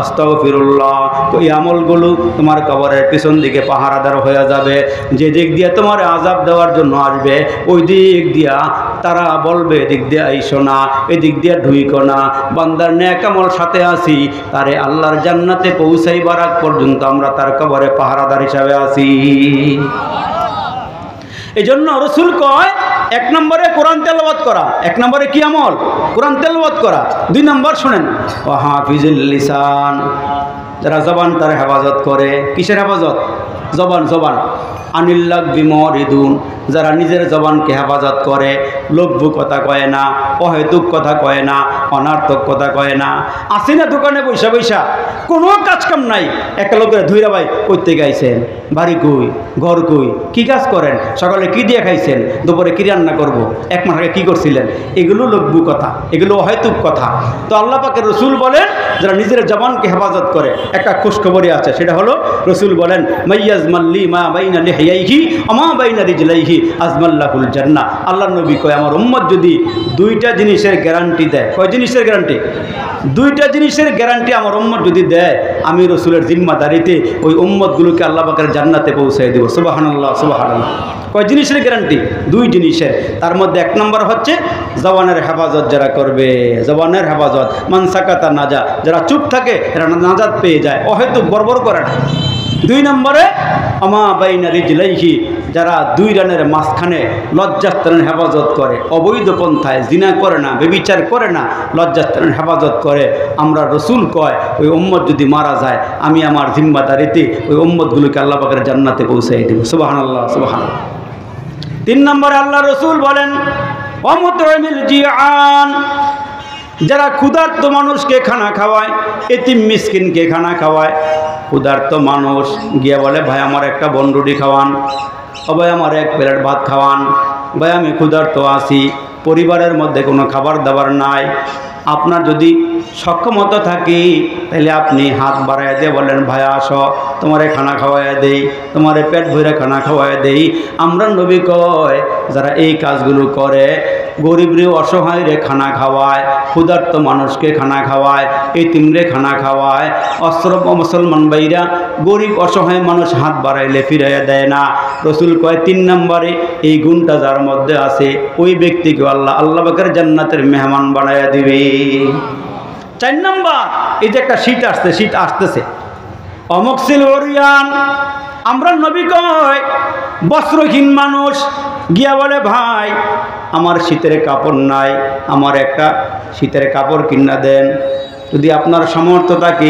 আস্তাগফিরুল্লাহ, তো এই আমলগুলো তোমার কবরের পিছন দিকে পাহারাদার হয়ে যাবে। যে দিক দিয়ে তোমার আযাব দেওয়ার জন্য আসবে ওই দিক দিয়া তারা বলবে এদিক দিয়ে আইসো না, এদিক দিয়ে ঢুইকো না। বান্দার নেক আমল সাথে আসি, তারে আল্লাহর জান্নাতে পৌঁছাইবার আগ পর্যন্ত আমরা তার কবরে পাহারাদার হিসাবে আছি। এই জন্য রাসূল কয়, এক নম্বরে কোরআন তেলাওয়াত করা, এক নম্বরে কি আমল? কোরআন তেলাওয়াত করা। দুই নম্বর শুনেন, ওয়া হাফিজুল লিসান, যারা জবানটার হেফাজত করে। কিসের হেফাজত? জবান। আনিল্লাহ বিমরিদুন, যারা নিজের জবানকে হেফাজত করে, লোভ্য কথা কয় না, অহেতুক কথা কয় না, অনার্থক কথা কয় না। আসি না দোকানে বৈশা কোনো কাজ কাম নাই, একটা লোকের ধৈরা ভাই করতে গাইছেন, বাড়ি কই, ঘর কই, কি কাজ করেন, সকালে কি দিয়ে খাইছেন, দুপুরে কি রান্না করব, এক মাস আগে কী করছিলেন, এগুলো লোভ্য কথা, এগুলো অহেতুক কথা। তো আল্লাহ পাকের রাসূল বলেন, যারা নিজের জবানকে হেফাজত করে, একটা খুশখবরি আছে, সেটা হলো রাসূল বলেন, মাইয়াজমাল্লি মা বাইনা লিহিয়াইহি ওয়া মা বাইনা রিজলাইহি আজমাল্লাহুল জান্নাহ। আল্লাহর নবী কয়, আমার উম্মত যদি দুইটা জিনিসের গ্যারান্টি দেয়, কয় জিনিসের গ্যারান্টি? দুইটা জিনিসের গ্যারান্টি আমার উম্মত যদি দেয়, আমি রাসূলের জিম্মাদারিতে ওই উম্মতগুলোকে আল্লাহ পাকের জান্নাতে পৌঁছায় দেব। সুবহানাল্লাহ, সুবহানাল্লাহ। কয় জিনিসের গ্যারান্টি? দুই জিনিসের। তার মধ্যে এক নম্বর হচ্ছে জবানের হেফাজত যারা করবে, জবানের হেফাজত। মান সাকাতা নাজা, যারা চুপ থাকে এরা নাজাত পেয়ে যায়, অহেতুক বর্বর করে না। দুই নম্বরে আমা বাইনা রিজলাইহি, যারা দুই রানের মাঝখানে লজ্জাস্থানের হেফাজত করে, অবৈধ পন্থায় জিনা করে না, ব্যভিচার করে না, লজ্জাস্থানের হেফাজত করে। আমরা রাসূল কয়, ওই উম্মত যদি মারা যায়, আমি আমার জিম্মাদারিতে ওই উম্মতগুলোকে আল্লাহ পাকের জান্নাতে পৌঁছাই দেব। সুবহানাল্লাহ, সুবহানাল্লাহ। তিন নম্বরে আল্লাহ রাসূল বলেন, ওয়ামুতইমিল জিআন, যারা ক্ষুধার্ত মানুষকে খানা খাওয়ায়, এতিম মিসকিনকে খানা খাওয়ায়। ক্ষুধার্ত মানুষ গিয়ে বলে, ভাই আমার একটা বনরুটি খাওয়ান, ও ভাই আমার এক প্লেট ভাত খাওয়ান, ভাই আমি ক্ষুধার্ত আছি, পরিবারের মধ্যে কোনো খাবার দাবার নাই। আপনার যদি সক্ষমতা থাকে তাহলে আপনি হাত বাড়াইয়া দিয়ে বলেন, ভাই আসো, তোমারে খানা খাওয়াইয়া দেই, তোমারে পেট ভরে খানা খাওয়াইয়া দেই। আমরা নবী কয় যারা এই কাজগুলো করে, গরিব রে অসহায় রে খানা খাওয়ায়, ক্ষুধার্ত মানুষকে খানা খাওয়ায়, এতিমরে খানা খাওয়ায়, অস্ত্র মুসলমান ভাইরা গরিব অসহায় মানুষ হাত বাড়াইলে ফিরাইয়া দেয় না। রসুল কয় 3 নম্বরে এই গুণটা যার মধ্যে আছে ওই ব্যক্তিকে আল্লাহ পাকের জান্নাতের মেহমান বানাইয়া দিবে। 4 নম্বর, এই যে একটা শীত আসতেছে, অমুকসিল ওরিয়ান। আমরা নবী কয় বস্ত্রহীন মানুষ গিয়া বলে, ভাই আমার শীতের কাপড় নাই, আমার একটা শীতের কাপড় কিনা দেন। যদি আপনার সামর্থ্য থাকে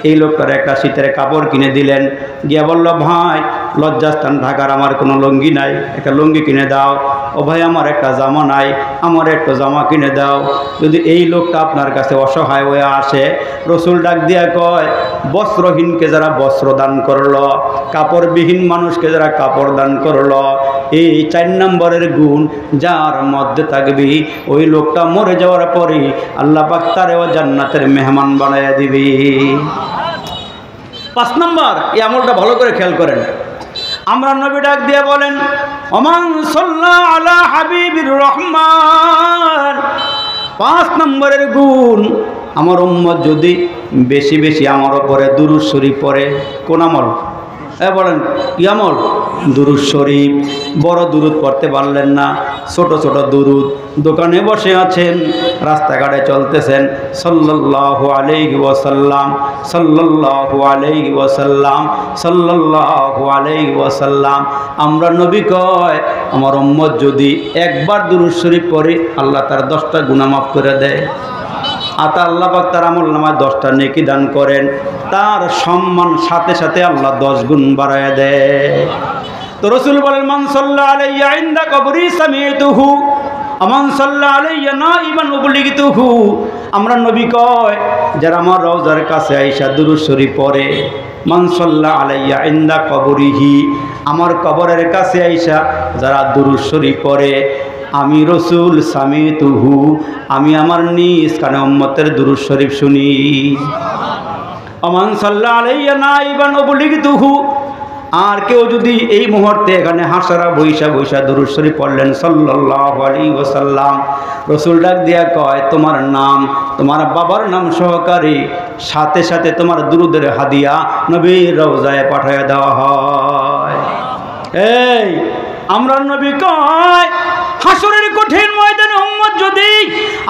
এই লোকটার একটা শীতের কাপড় কিনে দিলেন। গিয়া বলল, ভাই লজ্জাস্থান ঢাকার আমার কোনো লুঙ্গি নাই, একটা লুঙ্গি কিনে দাও। ও ভাই আমার একটা জামা নাই, আমার একটা জামা কিনে দাও। যদি এই লোকটা আপনার কাছে অসহায় হয়ে আসে, রসুল ডাক দিয়া কয় বস্ত্রহীনকে যারা বস্ত্র দান করলো, কাপড়বিহীন মানুষকে যারা কাপড় দান করলো, এই 4 নম্বরের গুণ যার মধ্যে থাকবে ওই লোকটা মরে যাওয়ার পরে আল্লাহ পাক তারেও জান্নাতের মেহমান বানাইয়া দিবে। 5 নম্বর, এই আমলটা ভালো করে খেয়াল করেন। আমরা নবী ডাক দিয়ে বলেন, ওমান সাল্লা আলা হাবিবির রহমান। 5 নম্বরের গুণ, আমার উম্মত যদি বেশি বেশি আমার উপরে দুরূদ শরীফ পড়ে। কোন আমল? বলেন কি আমল? দুরূদ শরীফ। বড় দুরূদ পড়তে পারলেন না, ছোট ছোট দুরূদ। দোকানে বসে আছেন, রাস্তাঘাটে চলতেছেন, সাল্লাল্লাহু আলাইহি ওয়াসাল্লাম, সাল্লাল্লাহু আলাইহি ওয়াসাল্লাম, সাল্লাল্লাহু আলাইহি ওয়াসাল্লাম। আমরা নবী কয় আমার উম্মত যদি একবার দুরূদ শরীফ পড়ে আল্লাহ তার 10টা গুনাহ মাফ করে দেয়। আল্লাহ পাক তার আমল নামায় 10টা নেকি দান করেন, তার সম্মান সাথে সাথে আল্লাহ 10 গুণ বাড়ায় দেয়। তো রসুল বলেন, মান সাল্লা আলাইয়া ইনদা কবরি সামিতুহু, আমান সাল্লা আলাইয়া নাইবান উবলিগতুহু। আমরা নবী কয় যারা আমার রওজার কাছে আইসা দুরূদ শরীফ পড়ে, মান সাল্লা আলাইয়া ইনদা কবরিহি, আমার কবরের কাছে আইসা যারা দুরূদ শরীফ পড়ে, আমি রসুল সামিতুহু, আমি আমার নিজ কানে উম্মতের দুরূদ শরীফ শুনি। আমান সাল্লা আলাইয়া নাইবান উবলিগতুহু। আর কেউ যদি এই মুহূর্তে এখানে হাসারা বৈশা দুরূদ শরীফ পড়লেন সাল্লাল্লাহু আলাইহি ওয়াসাল্লাম, রসুল ডাক দিয়া কয় তোমার নাম, তোমার বাবার নাম সহকারে সাথে সাথে তোমার দুরূদের হাদিয়া নবীর রওজায় পাঠিয়ে দেওয়া হয়। এই আমরা নবী কয় হাসরের কঠিন ময়দানে উম্মত যদি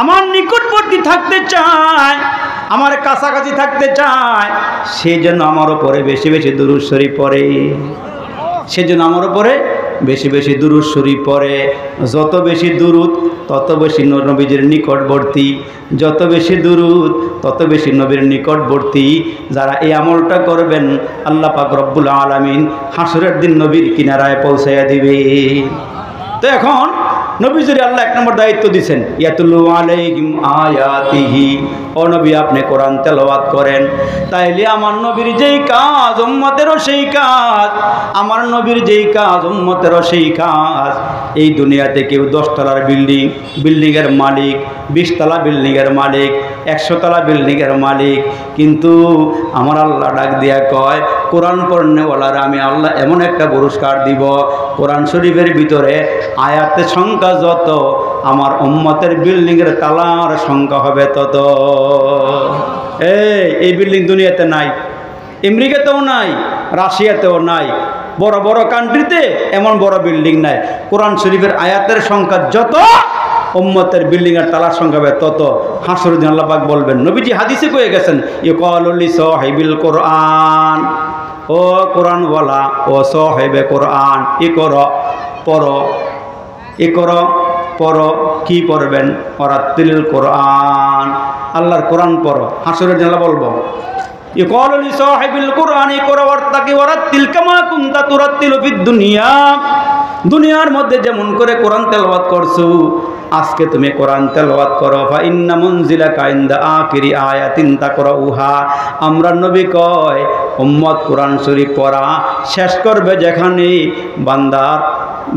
আমার নিকটবর্তী থাকতে চায়, আমার কাছাকাছি থাকতে চায়, সেজন্য আমার উপরে বেশি বেশি দুরূদ শরীফ পড়ে। সেজন্য আমার উপরে বেশি বেশি দুরূদ শরীফ পড়ে। যত বেশি দুরূদ তত বেশি নবীজির নিকটবর্তী, যত বেশি দুরূদ তত বেশি নবীর নিকটবর্তী। যারা এই আমলটা করবেন আল্লাহ পাক রব্বুল আলামিন হাসরের দিন নবীর কিনারায় পৌঁছাইয়া দিবে। তো এখন নবীজির আল্লাহ 1 নম্বর দায়িত্ব দিয়েছেন, ইয়াতুলু আলাইহিম আয়াতিহি। ও নবী আপনি কোরআন তেলাওয়াত করেন। তাইলে আমার নবীর যেই কাজ উম্মতেরও সেই কাজ, আমার নবীর যেই কাজ উম্মতেরও সেই কাজ। এই দুনিয়াতে কেউ 10 তলার বিল্ডিংয়ের মালিক, 20 তলা বিল্ডিংয়ের মালিক, 100 তলা বিল্ডিংয়ের মালিক, কিন্তু আমার আল্লাহ ডাক দিয়া কয় কোরআন পড়নেওয়ালারা আমি আল্লাহ এমন একটা পুরস্কার দিব, কোরআন শরীফের ভিতরে আয়াতের সংখ্যা যত, আমার উম্মতের বিল্ডিংয়ের তালার সংখ্যা হবে তত। এই বিল্ডিং দুনিয়াতে নাই, আমেরিকাতেও নাই, রাশিয়াতেও নাই, বড় বড় কান্ট্রিতে এমন বড় বিল্ডিং নাই। কোরআন শরীফের আয়াতের সংখ্যা যত, উম্মতের বিল্ডিংয়ের তালার সংখ্যা হবে তত। হাসরের দিন আল্লাহ পাক বলবেন, নবীজি হাদিসে কয়ে গেছেন, ইউকালু লিসাহিবিল কোরআন, ও কোরআনওয়ালা, ও সাহেবে কোরআন, পড়ো। কি পড়বেন? ওয়ারাত্তিল কোরআন, আল্লাহর কোরআন পড়ো। হাসরের দিন আল্লাহ বলবো, ইউকালু লিসাহিবিল কোরআন ইকরা ওয়ারতাকি ওয়ারাত্তিল কামা কুনতা তুরাত্তিলু ফিদ দুনিয়া। দুনিয়ার মধ্যে যেমন করে কোরআন তেলাওয়াত করছো, আজকে তুমি কোরআন তেলাওয়াত করো, ফা ইন্না মুনজিলাকা ইনদা আখিরি আয়াতিন তাকরাউহা। আমরা নবী কয় উম্মত কোরআন শরীফ পড়া শেষ করবে যেখানে বান্দার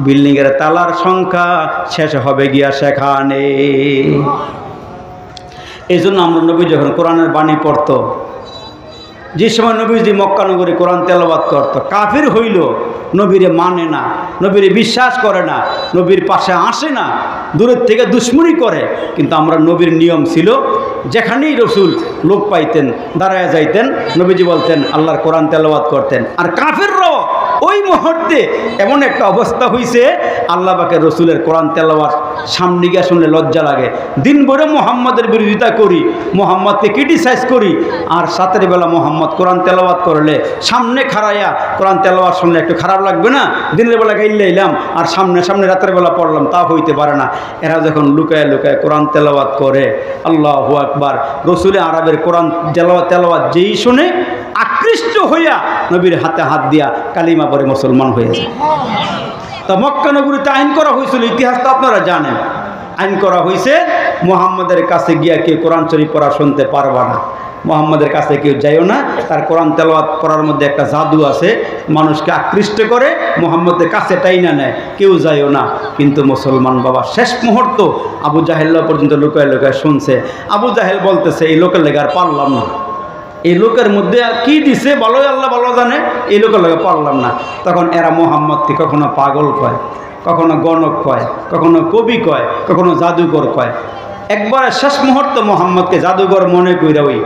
বিল্ডিংয়ের তালার সংখ্যা শেষ হবে গিয়া সেখানে। এই জন্য আমরা নবী যখন কোরআনের বাণী পড়তো, যে সময় নবীজি মক্কা নগরে কোরআন তেলাওয়াত করত, কাফির হইল নবীরে মানে না, নবীরে বিশ্বাস করে না, নবীর পাশে আসে না, দূরের থেকে দুশ্মনী করে। কিন্তু আমরা নবীর নিয়ম ছিল যেখানেই রসুল লোক পাইতেন দাঁড়ায় যাইতেন, নবীজি বলতেন আল্লাহর কোরআন তেলাওয়াত করতেন। আর কাফিররাও ওই মুহূর্তে এমন একটা অবস্থা হয়েছে, আল্লাহ পাকের রসুলের কোরআন তেলাওয়াত সামনে গিয়ে শুনলে লজ্জা লাগে। দিন ভরে মোহাম্মদের বিরোধিতা করি, মোহাম্মদকে ক্রিটিসাইজ করি, আর রাতের বেলা মোহাম্মদ কোরআন তেলাওয়াত করলে সামনে খাড়াইয়া কোরআন তেলাওয়াত শুনলে একটু খারাপ লাগবে না? দিনের বেলা গাইলে এলাম আর সামনে সামনে রাতের বেলা পড়লাম, তা হইতে পারে না। এরা যখন লুকায় লুকায় কোরআন তেলাওয়াত করে, আল্লাহু আকবার, রসুলে আরবের কোরআন তেলাওয়াত যেই শুনে আকৃষ্ট হইয়া নবীর হাতে হাত দিয়া কালিমা পরে মুসলমান হয়ে যায়। তা মক্কা নগরীতে আইন করা হয়েছিল, ইতিহাস তো আপনারা জানেন। আইন করা হয়েছে মুহাম্মাদের কাছে গিয়া কেউ কোরআন শরীফ পড়া শুনতে পারবা না, মুহাম্মাদের কাছে কেউ যাইও না, তার কোরআন তেলাওয়াত করার মধ্যে একটা জাদু আছে, মানুষকে আকৃষ্ট করে, মুহাম্মাদের কাছে টাইনা নেয়, কেউ যাইও না। কিন্তু মুসলমান বাবা শেষ মুহূর্ত আবু জাহেল পর্যন্ত লুকায় লুকায় শুনছে। আবু জাহেল বলতেছে এই লোকের লেগে আর পারলাম না, এই লোকের মধ্যে কি দিছে ভালোই আল্লাহ ভালো জানে, এই লোকের লেগে পারলাম না। তখন এরা মুহাম্মদকে কখনো পাগল কয়, কখনো গণক কয়, কখনো কবি কয়, কখনো জাদুকর কয়। একবারে শেষ মুহূর্তে মুহাম্মদকে জাদুকর মনে কইরা ওই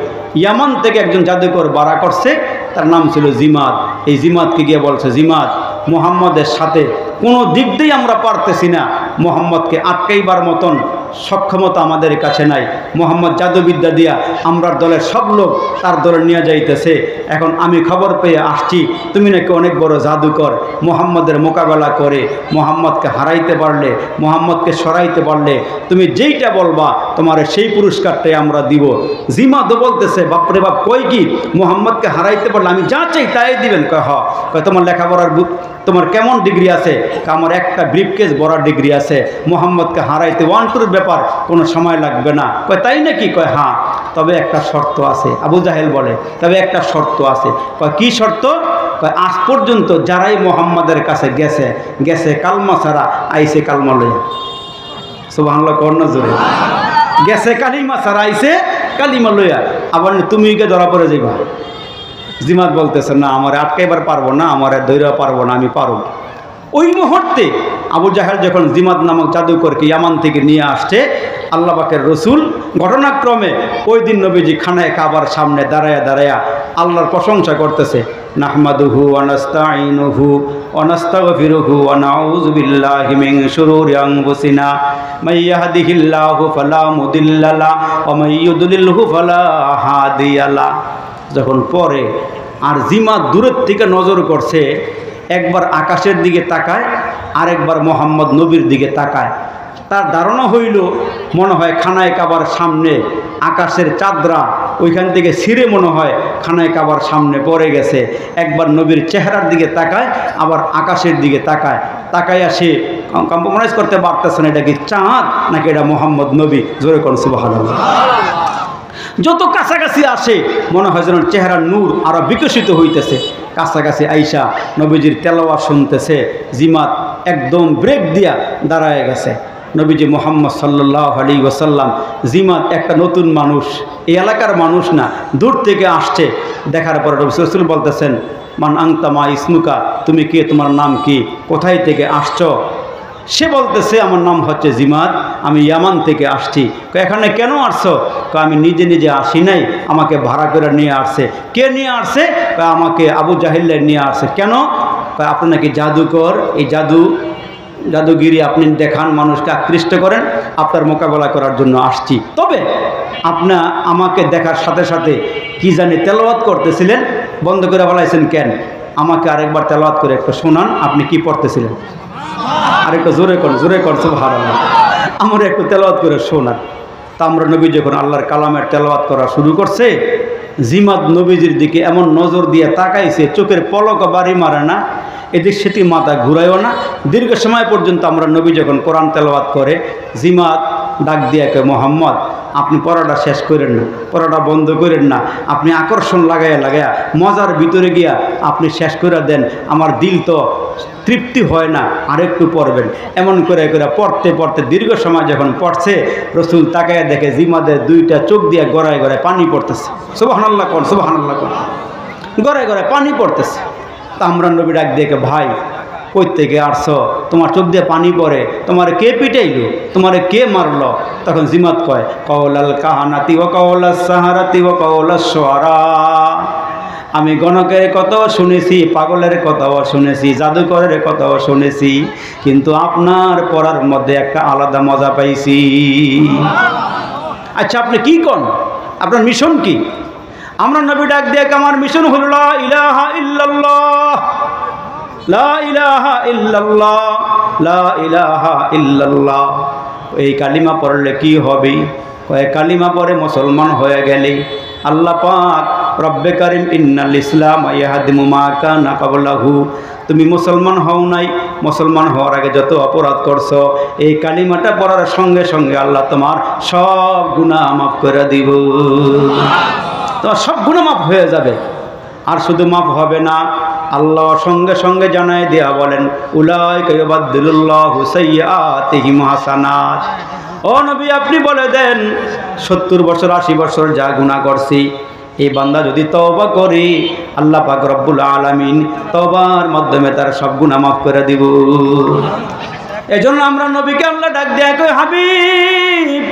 ইয়ামান থেকে একজন জাদুকর বাড়া করছে, তার নাম ছিল জিমাদ। এই জিমাদকে গিয়ে বলছে, জিমাদ, মুহাম্মদের সাথে কোনো দিক দিয়েই আমরা পারতেছি না, মুহাম্মদকে আটকাইবার মতন সক্ষমতা আমাদের কাছে নাই। মুহাম্মদ জাদুবিদ্যা দিয়া আমরা দলের সব লোক তার দলে নিয়ে যাইতেছে। এখন আমি খবর পেয়ে আসছি তুমি নাকি অনেক বড় জাদুকর, মুহাম্মদের মোকাবেলা করে মুহাম্মদকে হারাইতে পারলে, মুহাম্মদকে সরাইতে পারলে তুমি যেইটা বলবা তোমার সেই পুরস্কারটাই আমরা দিব। জিমাদও বলতেছে, বাপরে বাপ, কই কি মুহাম্মদকে হারাইতে পারলে আমি যা চাই তাই দিবেন? কয় তোমার লেখাপড়ার তোমার কেমন ডিগ্রি আছে? আমার একটা ব্রিফকেস বড় ডিগ্রি আছে, মুহাম্মদকে হারাইতে 1-2 ব্যাপার কোনো সময় লাগবে না। কয় তাই নাকি? কয় হ্যাঁ, তবে একটা শর্ত আছে। আবু জাহেল বলে তবে একটা শর্ত আছে। কয় কি শর্ত? কয় আজ পর্যন্ত যারাই মুহাম্মদের কাছে গেছে গেছে কালমা ছাড়া, আইসে কালমা লইয়া। সুবহানাল্লাহ, কর না জোরে। গেছে কালিমা ছাড়া, আইসে কালিমা লইয়া। আবার তুমি কে ধরা পড়ে যাইবা? জিমাদ বলতেছে না, আমার আটকাইবার পারবো না, আমার ধৈর্য পারবো না, আমি পারব। ওই মুহূর্তে আবু জাহেল যখন জিমাদ নামক জাদুকরকে ইয়ামান থেকে নিয়ে আসছে, আল্লাহ পাকের রসুল ঘটনাক্রমে ওই দিন নবীজি খানায় কাবার সামনে দাঁড়ায়া দাঁড়ায়া আল্লাহর প্রশংসা করতেছে, নাহমাদুহু ওয়া নাস্তাঈনুহু ওয়া নাস্তাগফিরুহু ওয়া নাউযু বিল্লাহি মিন শুরুরি আনফুসিনা মান ইয়াহদিহিল্লাহু ফালা মুদিল্লা লাহু ওয়া মান ইউদ্লিলহু ফালা হাদিয়া লাহু। যখন পরে আর জিমাদ দূরের থেকে নজর করছে, একবার আকাশের দিকে তাকায়, আরেকবার মোহাম্মদ নবীর দিকে তাকায়। তার ধারণা হইল মনে হয় খানায় কাবার সামনে আকাশের চাঁদরা ওইখান থেকে ছিঁড়ে মনে হয় খানায় কাবার সামনে পড়ে গেছে। একবার নবীর চেহারার দিকে তাকায়, আবার আকাশের দিকে তাকায়। তাকাইয়া সে কম্প্রোমাইজ করতে পারতেছে না, এটা কি চাঁদ নাকি এটা মোহাম্মদ নবী? জোরে কোন সুবহানাল্লাহ। যত কাছাকাছি আসে মনে হয় যেন চেহারার নূর আরো বিকশিত হইতেছে। কাছাকাছি আইসা নবীজির তেলাওয়াত শুনতেছে, জিমাত একদম ব্রেক দিয়া দাঁড়ায় গেছে। নবীজি মুহাম্মদ সাল্লাল্লাহু আলাইহি ওয়াসাল্লাম, জিমাত একটা নতুন মানুষ, এই এলাকার মানুষ না, দূর থেকে আসছে। দেখার পরে রাসূল বলতেছেন, মান আনতা মা ইসমুকা, তুমি কে, তোমার নাম কি, কোথায় থেকে আসছো? সে বলতেছে আমার নাম হচ্ছে জিমাদ, আমি ইয়ামান থেকে আসছি। এখানে কেন আসছো? আমি নিজে নিজে আসি নাই, আমাকে ভাড়া করে নিয়ে আসছে। কে নিয়ে আসছে? আমাকে আবু জাহেল নিয়ে আসছে। কেন? আপনি নাকি জাদুকর, এই জাদুগিরি আপনি দেখান, মানুষকে আকৃষ্ট করেন, আপনার মোকাবেলা করার জন্য আসছি। তবে আপনি আমাকে দেখার সাথে সাথে কি জানি তেলাওয়াত করতেছিলেন, বন্ধ করে বলাইছেন কেন? আমাকে আরেকবার তেলাওয়াত করে একটু শোনান, আপনি কি পড়তেছিলেন? আরেকটু জোরে কর সুবহানাল্লাহ, আমরা একটু তেলাওয়াত করে শোনান। তা আমরা নবী যখন আল্লাহর কালামের তেলাওয়াত করা শুরু করছে, জিমাদ নবীজির দিকে এমন নজর দিয়ে তাকাইছে, চোখের পলক বাড়ি মারে না, এদিক সেদিক মাথা ঘুরাইও না। দীর্ঘ সময় পর্যন্ত আমরা নবী যখন কোরআন তেলাওয়াত করে জিমাত ডাক দিয়ে কয়, মোহাম্মদ আপনি পড়াটা শেষ করেন না, পড়াটা বন্ধ করেন না, আপনি আকর্ষণ লাগাইয়া মজার ভিতরে গিয়া আপনি শেষ করে দেন, আমার দিল তো তৃপ্তি হয় না, আরেকটু পড়বেন। এমন করে পড়তে পড়তে দীর্ঘ সময় যখন পড়ছে, রসুল তাকায় দেখে জিমাদের দুইটা চোখ দিয়ে গড়ায় গড়ায় পানি পড়তেছে। সুবহানাল্লাহ কোন, সুবহানাল্লাহ কোন, গড়ায় গড়ায় পানি পড়তেছে। তা আমরা নবী ডাক দিয়ে, ভাই কই থেকে আসছো, তোমার চোখ দিয়ে পানি পড়ে, তোমার কে পিটাইলো, তোমার কে মারলো? তখন জিমাত কয়, কওলাল কাহানাতি ওয়া কওলাস সাহারাতি ওয়া কওলাস শুআরা। আমি গণকের কথাও শুনেছি, পাগলের কথাও শুনেছি, জাদুকরের কথাও শুনেছি, কিন্তু আপনার পড়ার মধ্যে একটা আলাদা মজা পাইছি। আচ্ছা আপনি কি কোন, আপনার মিশন কি? আমরা নবী ডাক দিয়ে, আমার মিশন হলো লা ইলাহা ইল্লাল্লাহ, লা ইলাহা ইল্লাল্লাহ, লা ইলাহা ইল্লাল্লাহ। এই কালিমা পড়লে কি হবে? কয় কালিমা পড়ে মুসলমান হয়ে গেলে আল্লাহ পাক রব্বে কারিম ইন্নাল ইসলাম ইয়াহদিমু মা কানা ক্বাবলাহু, তুমি মুসলমান হও নাই, মুসলমান হওয়ার আগে যত অপরাধ করছো, এই কালিমাটা পড়ার সঙ্গে সঙ্গে আল্লাহ তোমার সব গুনাহ মাফ করে দিব, তোমার সব গুনাহ মাফ হয়ে যাবে। আর শুধু মাফ হবে না, আল্লাহ সঙ্গে সঙ্গে জানায় দেয়া বলেন, উলাইকা ইউবাদদিলুল্লাহু সাইয়্যাতিহিম হাসানাত। ও নবী আপনি বলে দেন, 70 বছর 80 বছর যা গুনাহ করছি, এই বান্দা যদি তওবা করি, আল্লাহ পাক রব্বুল আলামিন তওবার মাধ্যমে তার সব গুনাহ মাফ করে দিব। এজন্য আমরা নবীকে আল্লাহ ডাক দেয়া কই, হাবিব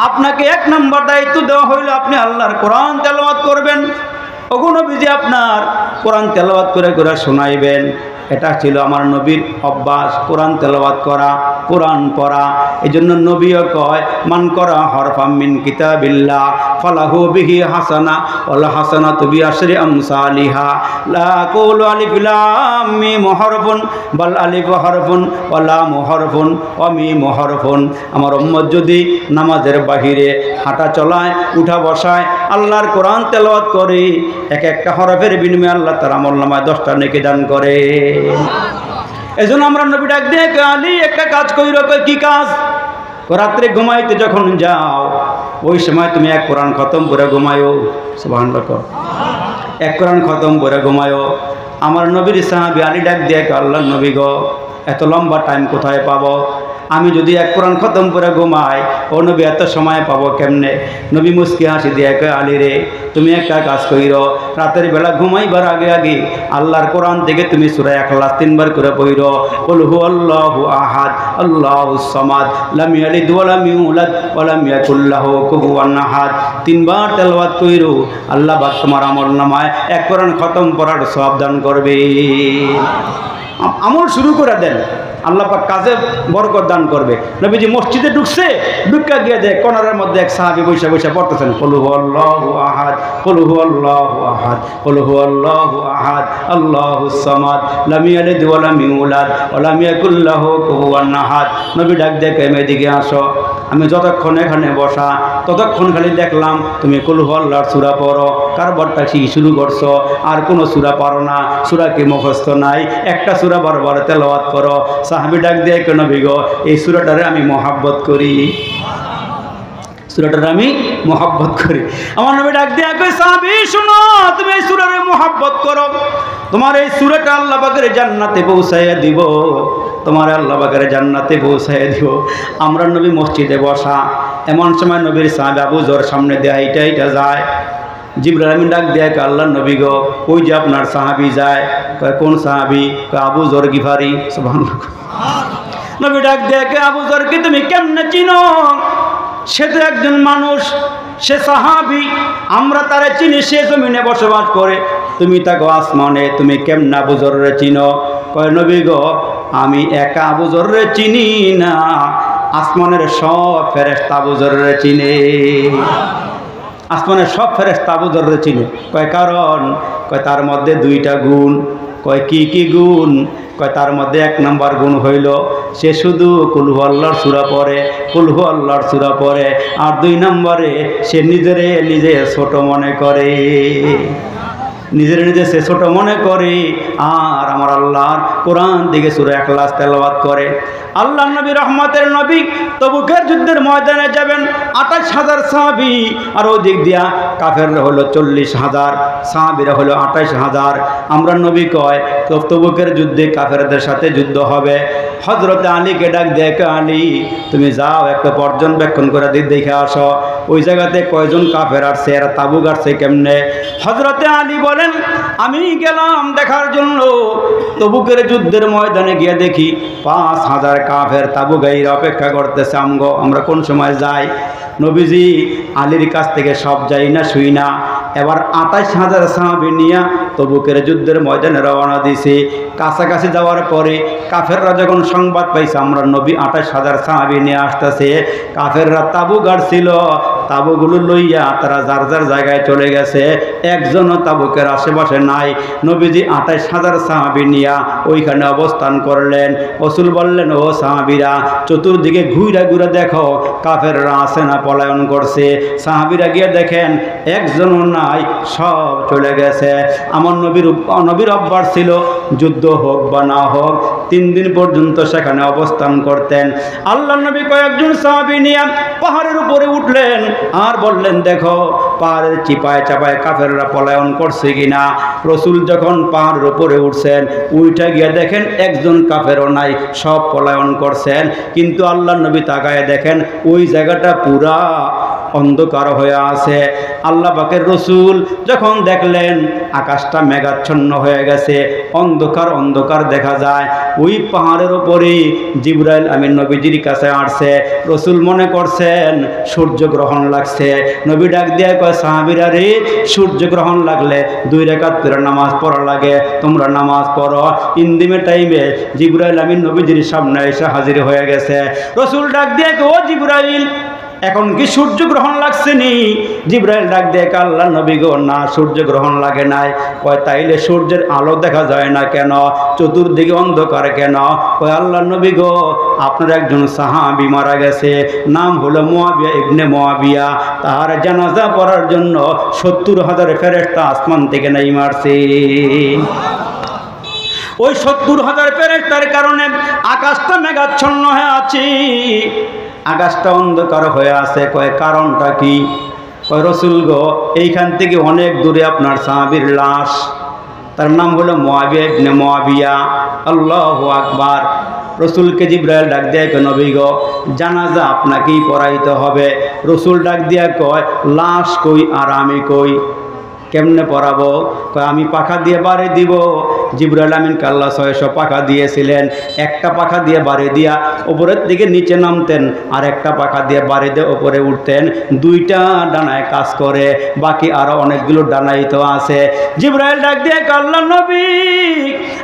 আপনাকে 1 নম্বর দায়িত্ব দেওয়া হইল, আপনি আল্লাহর কোরআন তেলাওয়াত করবেন। ওগো নবীজি আপনার কোরআন তেলাওয়াত করে করে শোনাইবেন। এটা ছিল আমার নবীর অভ্যাস, কোরআন তেলাওয়াত করা, কোরআন পড়া। এই জন্য নবীও কয়, মান করা হরফাম মিন কিতাবিল্লাহ ফালাহু বিহি হাসানা ওয়াল হাসানাতু বিআশরি আমসালিহা লা কুলু আলিফ লাম মিম হরফুন বাল আলিফ হরফুন ওয়া লাম হরফুন ওয়া মিম হরফুন। আমার উম্মত যদি নামাজের বাহিরে হাঁটা চলায়, উঠা বসায় আল্লাহর কোরআন তেলাওয়াত করে, এক একটা হরফের বিনিময়ে আল্লাহ তার আমলনামায় 10টা নেকি দান করে। এজন্য আমরা নবী ডাক দিয়ে, আলী একটা কাজ কইরো। কি কাজ? রাত্রে ঘুমাইতে যখন যাও, ওই সময় তুমি 1 কোরআন খতম করে ঘুমায়ো। সুবহানাল্লাহ, 1 কোরআন খতম করে ঘুমায়ো। আমার নবীর সাহাবী আলী ডাক দিয়ে, আল্লাহর নবী গো, এত লম্বা টাইম কোথায় পাবো? আমি যদি 1 কোরআন খতম করে ঘুমাই, ও নবী এত সময় পাবো কেমনে? নবী মুস্কি হাসি দিয়ে কয়, আলী রে তুমি একটা কাজ কইরো, রাতের বেলা ঘুমাইবার আগে আগে আল্লাহর কোরআন থেকে তুমি সূরা ইখলাস 3 বার করে পড়ো। কুল হুয়াল্লাহু আহাদ আল্লাহুস সামাদ লাম ইয়ালিদ ওয়া লাম ইউলাদ ওয়া লাম ইয়াকুল লাহু কুফুয়ান আহাদ। 3 বার তেলাওয়াত কইরো, আল্লাহ পাক তোমার আমলনামায় 1 কোরআন খতম করার সওয়াব দান করবে। আমল শুরু করে দেন, আল্লাহ পাক কাজে বরকত দান করবে। নবীজি মসজিদে ঢুকছে, ঢুকা গিয়ে দেখ কোনারের মধ্যে এক সাহাবী বসে বসে পড়তেছেন, কুল হুয়াল্লাহু আহাদ কুল হুয়াল্লাহু আহাদ কুল হুয়াল্লাহু আহাদ আল্লাহুস সামাদ লাম ইয়ালিদ ওয়া লাম ইউলাদ ওয়া লাম ইয়াকুল লাহু কুফুয়ান আহাদ। নবী ডাক দেখে, এদিকে আসো। আমি যতক্ষণ এখানে বসা, ততক্ষণ খালি দেখলাম তুমি কুল হুয়াল্লাহর সূরা পড়ো, কারবারটা শুরু করছো, আর কোনো সূরা পারো না, সূরা কি মুখস্থ নাই, একটা সূরা বারবার তেলাওয়াত করো। সাহাবী ডাক দিয়ে, কেন বিগো এই সূরাটারে আমি মহব্বত করি, সূরাটারে আমি মহব্বত করি। আমার নবী ডাক দিয়ে কই, সাহাবী শুনো, তুমি এই সূরারে মহব্বত করো, তোমার এই সূরাটা আল্লাহ পাকের জান্নাতে পৌঁছাইয়া দিব, তোমার আল্লাহ পাকের জান্নাতে পৌঁছাইয়া দিব। আমরা নবী মসজিদে বসা, এমন সময় নবীর সাহাবী আবু যর সামনে দিয়ে হাইটা যায়। জিবরাইল আমিন ডাক দিয়ে, আল্লাহর নবী গো, ওই যে আপনার সাহাবী যায়। কয় কোন সাহাবী? কয় আবু যর গিফারি। সুবহানাল্লাহ। নবী ডাক দিয়ে, আবু যরকে তুমি কেমনে চিনো? সে তো একজন মানুষ, সে সাহাবী, আমরা তারে চিনি, সে জমিনে বসবাস করে, তুমি তাকে আসমানে, তুমি কেমনে আবু যররে চিনো? কয় নবী গো, আমি একা আবু যররে চিনি না, আসমানের সব ফেরেশতা আবু যররে চিনে, আসমানের সব ফেরেশতা আবু যররে চিনে। কয় কারণ? কয় তার মধ্যে 2টা গুণ। কয় কি কি গুণ? কয় তার মধ্যে 1 নম্বর গুণ হইল সে শুধু কুল হুয়াল্লাহর সূরা পড়ে, কুল হুয়াল্লাহর সূরা পড়ে, আর 2 নম্বরে সে নিজে ছোট মনে করে। নিজের নিজে সে ছোট মনে করে আর আমার আল্লাহর কোরআন দিকে সূরা ইখলাস তেলাওয়াত করে। আল্লাহ নবী রহমতের নবী তবুকের যুদ্ধের ময়দানে যাবেন ২৮,০০০ সাহাবী, আর ওদিক দিয়া কাফেররা হলো ৪০,০০০, সাহাবীরা হলো ২৮,০০০। আমরা নবী কয় তবুকের যুদ্ধে কাফেরদের সাথে যুদ্ধ হবে। হযরতে আলীকে ডাক দেখে, আলী তুমি যাও একটা পর্যবেক্ষণ করে দেখে আসো ওই জায়গাতে কয়জন কাফের আসছে, এরা তাবু গাড়ছে কেমনে। হযরতে আলী বলেন আমি গেলাম দেখার জন্য, তবুকের যুদ্ধের ময়দানে গিয়ে দেখি ৫,০০০ কাফের তাবু গাইরা অপেক্ষা করতেছে আমরা কোন সময় যাই। নবীজি আলীর কাছ থেকে সব যাই না শুই না, এবার ২৮,০০০ সাহাবী নিয়ে তবুকের যুদ্ধের ময়দানে রওনা দিয়েছি। কাছাকাছি যাওয়ার পরে কাফেররা যখন সংবাদ পাইছে আমরা নবী ২৮,০০০ সাহাবী নিয়ে আসতেছে, কাফেররা তাবু গাড়ছিল, তাবুগুলো লইয়া তারা যার যার জায়গায় চলে গেছে, একজনও তাবুকের আশেপাশে নাই। নবীজি ২৮,০০০ সাহাবী নিয়া ওইখানে অবস্থান করলেন। রাসূল বললেন ও সাহাবীরা চতুর্দিকে ঘুরে ঘুরে দেখো কাফেররা আছে না পলায়ন করছে। সাহাবীরা গিয়ে দেখেন একজনও নাই, সব চলে গেছে। আমার নবীর অভ্যাস ছিল যুদ্ধ হোক বা না হোক ৩ দিন পর্যন্ত সেখানে অবস্থান করতেন। আল্লাহ নবী কয়েকজন সাহাবী নিয়ে পাহাড়ের উপরে উঠলেন আর বললেন দেখো পাহাড়ের চিপায় চাপায় কাফেররা পলায়ন করছে কিনা। রাসূল যখন পাহাড়ের উপরে উঠছেন উইঠা গিয়ে দেখেন একজন কাফেরও নাই, সব পলায়ন করছেন। কিন্তু আল্লাহ নবী তাকায় দেখেন ওই জায়গাটা পুরা অন্ধকার হয়ে আছে। আল্লাহ পাকের রাসূল যখন দেখলেন আকাশটা মেঘাচ্ছন্ন হয়ে গেছে, অন্ধকার অন্ধকার দেখা যায়, ওই পাহাড়ের উপরে জিবরাইল আমিন নবীজির কাছে আসছে। রাসূল মনে করছেন সূর্যগ্রহণ লাগছে। নবী ডাক দিয়ে কয় সাহাবীরা রে সূর্যগ্রহণ লাগলে 2 রাকাত করে নামাজ পড়া লাগে, তোমরা নামাজ পড়ো। ইন্দিমে টাইমে জিবরাইল আমিন নবীজির সামনে এসে হাজির হয়ে গেছে। রাসূল ডাক দিয়ে ও জিবরাইল এখন কি সূর্যগ্রহণ লাগছে নি? জিবরাইল ডাক দিয়ে আল্লাহ নবী গো না সূর্যগ্রহণ লাগে নাই। কয় তাইলে সূর্যের আলো দেখা যায় না কেন, চতুর্দিকে অন্ধকার কেন? কয় আল্লাহ নবী গো আপনার একজন সাহাবী মারা গেছে, নাম হলো মুয়াবিয়া ইবনে মুয়াবিয়া, তার জানাজা পড়ার জন্য ৭০,০০০ ফেরেশতা আসমান থেকে নেমে আসছে। ওই ৭০,০০০ ফেরেশতার কারণে আকাশটা মেঘাচ্ছন্ন হয়ে আছে, আকাশটা অন্ধকার হয়ে আছে। কয় কারণটা কি? কয় রাসূল গো এইখান থেকে অনেক দূরে আপনার সাহাবীর লাশ, তার নাম হলো মুয়াবিয়া ইবনে মুয়াবিয়া। আল্লাহু আকবার। রাসূলকে জিবরাইল ডাক দিয়ে কয় নবী গো জানাজা আপনাকেই পড়াইতে হবে। রাসূল ডাক দিয়া কয় লাশ কই আর আমি কই, কেমনে পড়াবো? কয় আমি পাখা দিয়ে বাড়ি দিব। জিবরাইল আমিনকে আল্লাহ ৬০০ পাখা দিয়েছিলেন। একটা পাখা দিয়ে বাড়ি দিয়া উপরের দিকে নিচে নামতেন, আর একটা পাখা দিয়ে বাড়ি দিয়ে উপরে উঠতেন। 2টা ডানায় কাজ করে, বাকি আরো অনেকগুলো ডানাই তো আছে। জিবরাইল ডাক দিয়ে আল্লাহ নবী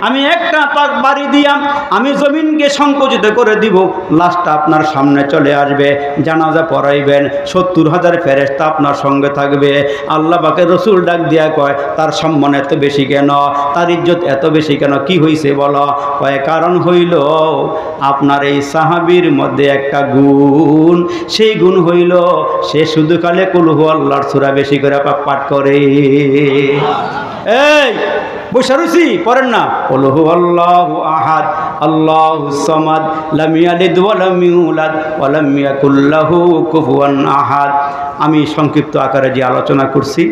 আমি একটা পাক বাড়ি দিয়া আমি জমিনকে সংকুচিত করে দিব, লাশটা আপনার সামনে চলে আসবে, জানাজা পড়াইবেন, ৭০,০০০ ফেরেশতা আপনার সঙ্গে থাকবে। আল্লাহ পাকের রাসূল ডাক দিয়া কয় তার সম্মান এত বেশি কেন, তার ইজ্জত এত বেশি কেন, কি হইছে বলো? কয় কারণ হইল আপনার এই সাহাবীর মধ্যে একটা গুণ, সেই গুণ হইল সে শুধু কালে কুল হু আল্লাহর সূরা বেশি করে পাঠ করে। এই বসে রয়েছি পড়েন না, কুল হু আল্লাহু আহাদ আল্লাহুস সামাদ লাম ইয়ালিদ ওয়া লাম ইউলাদ ওয়া লাম ইয়াকুল লাহু কুফুয়ান আহাদ। আমি সংক্ষিপ্ত আকারে যে আলোচনা করছি,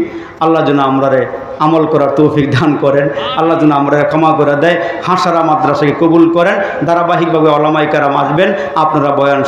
আল্লাহ যেন আমরারে আমল করার তৌফিক দান করেন, আল্লাহ যেন আমরা ক্ষমা করে দেয়। হাসারা মাদ্রাসাকে কবুল করেন। ধারাবাহিকভাবে ওলামায়ে কেরাম আসবেন, আপনারা বয়ান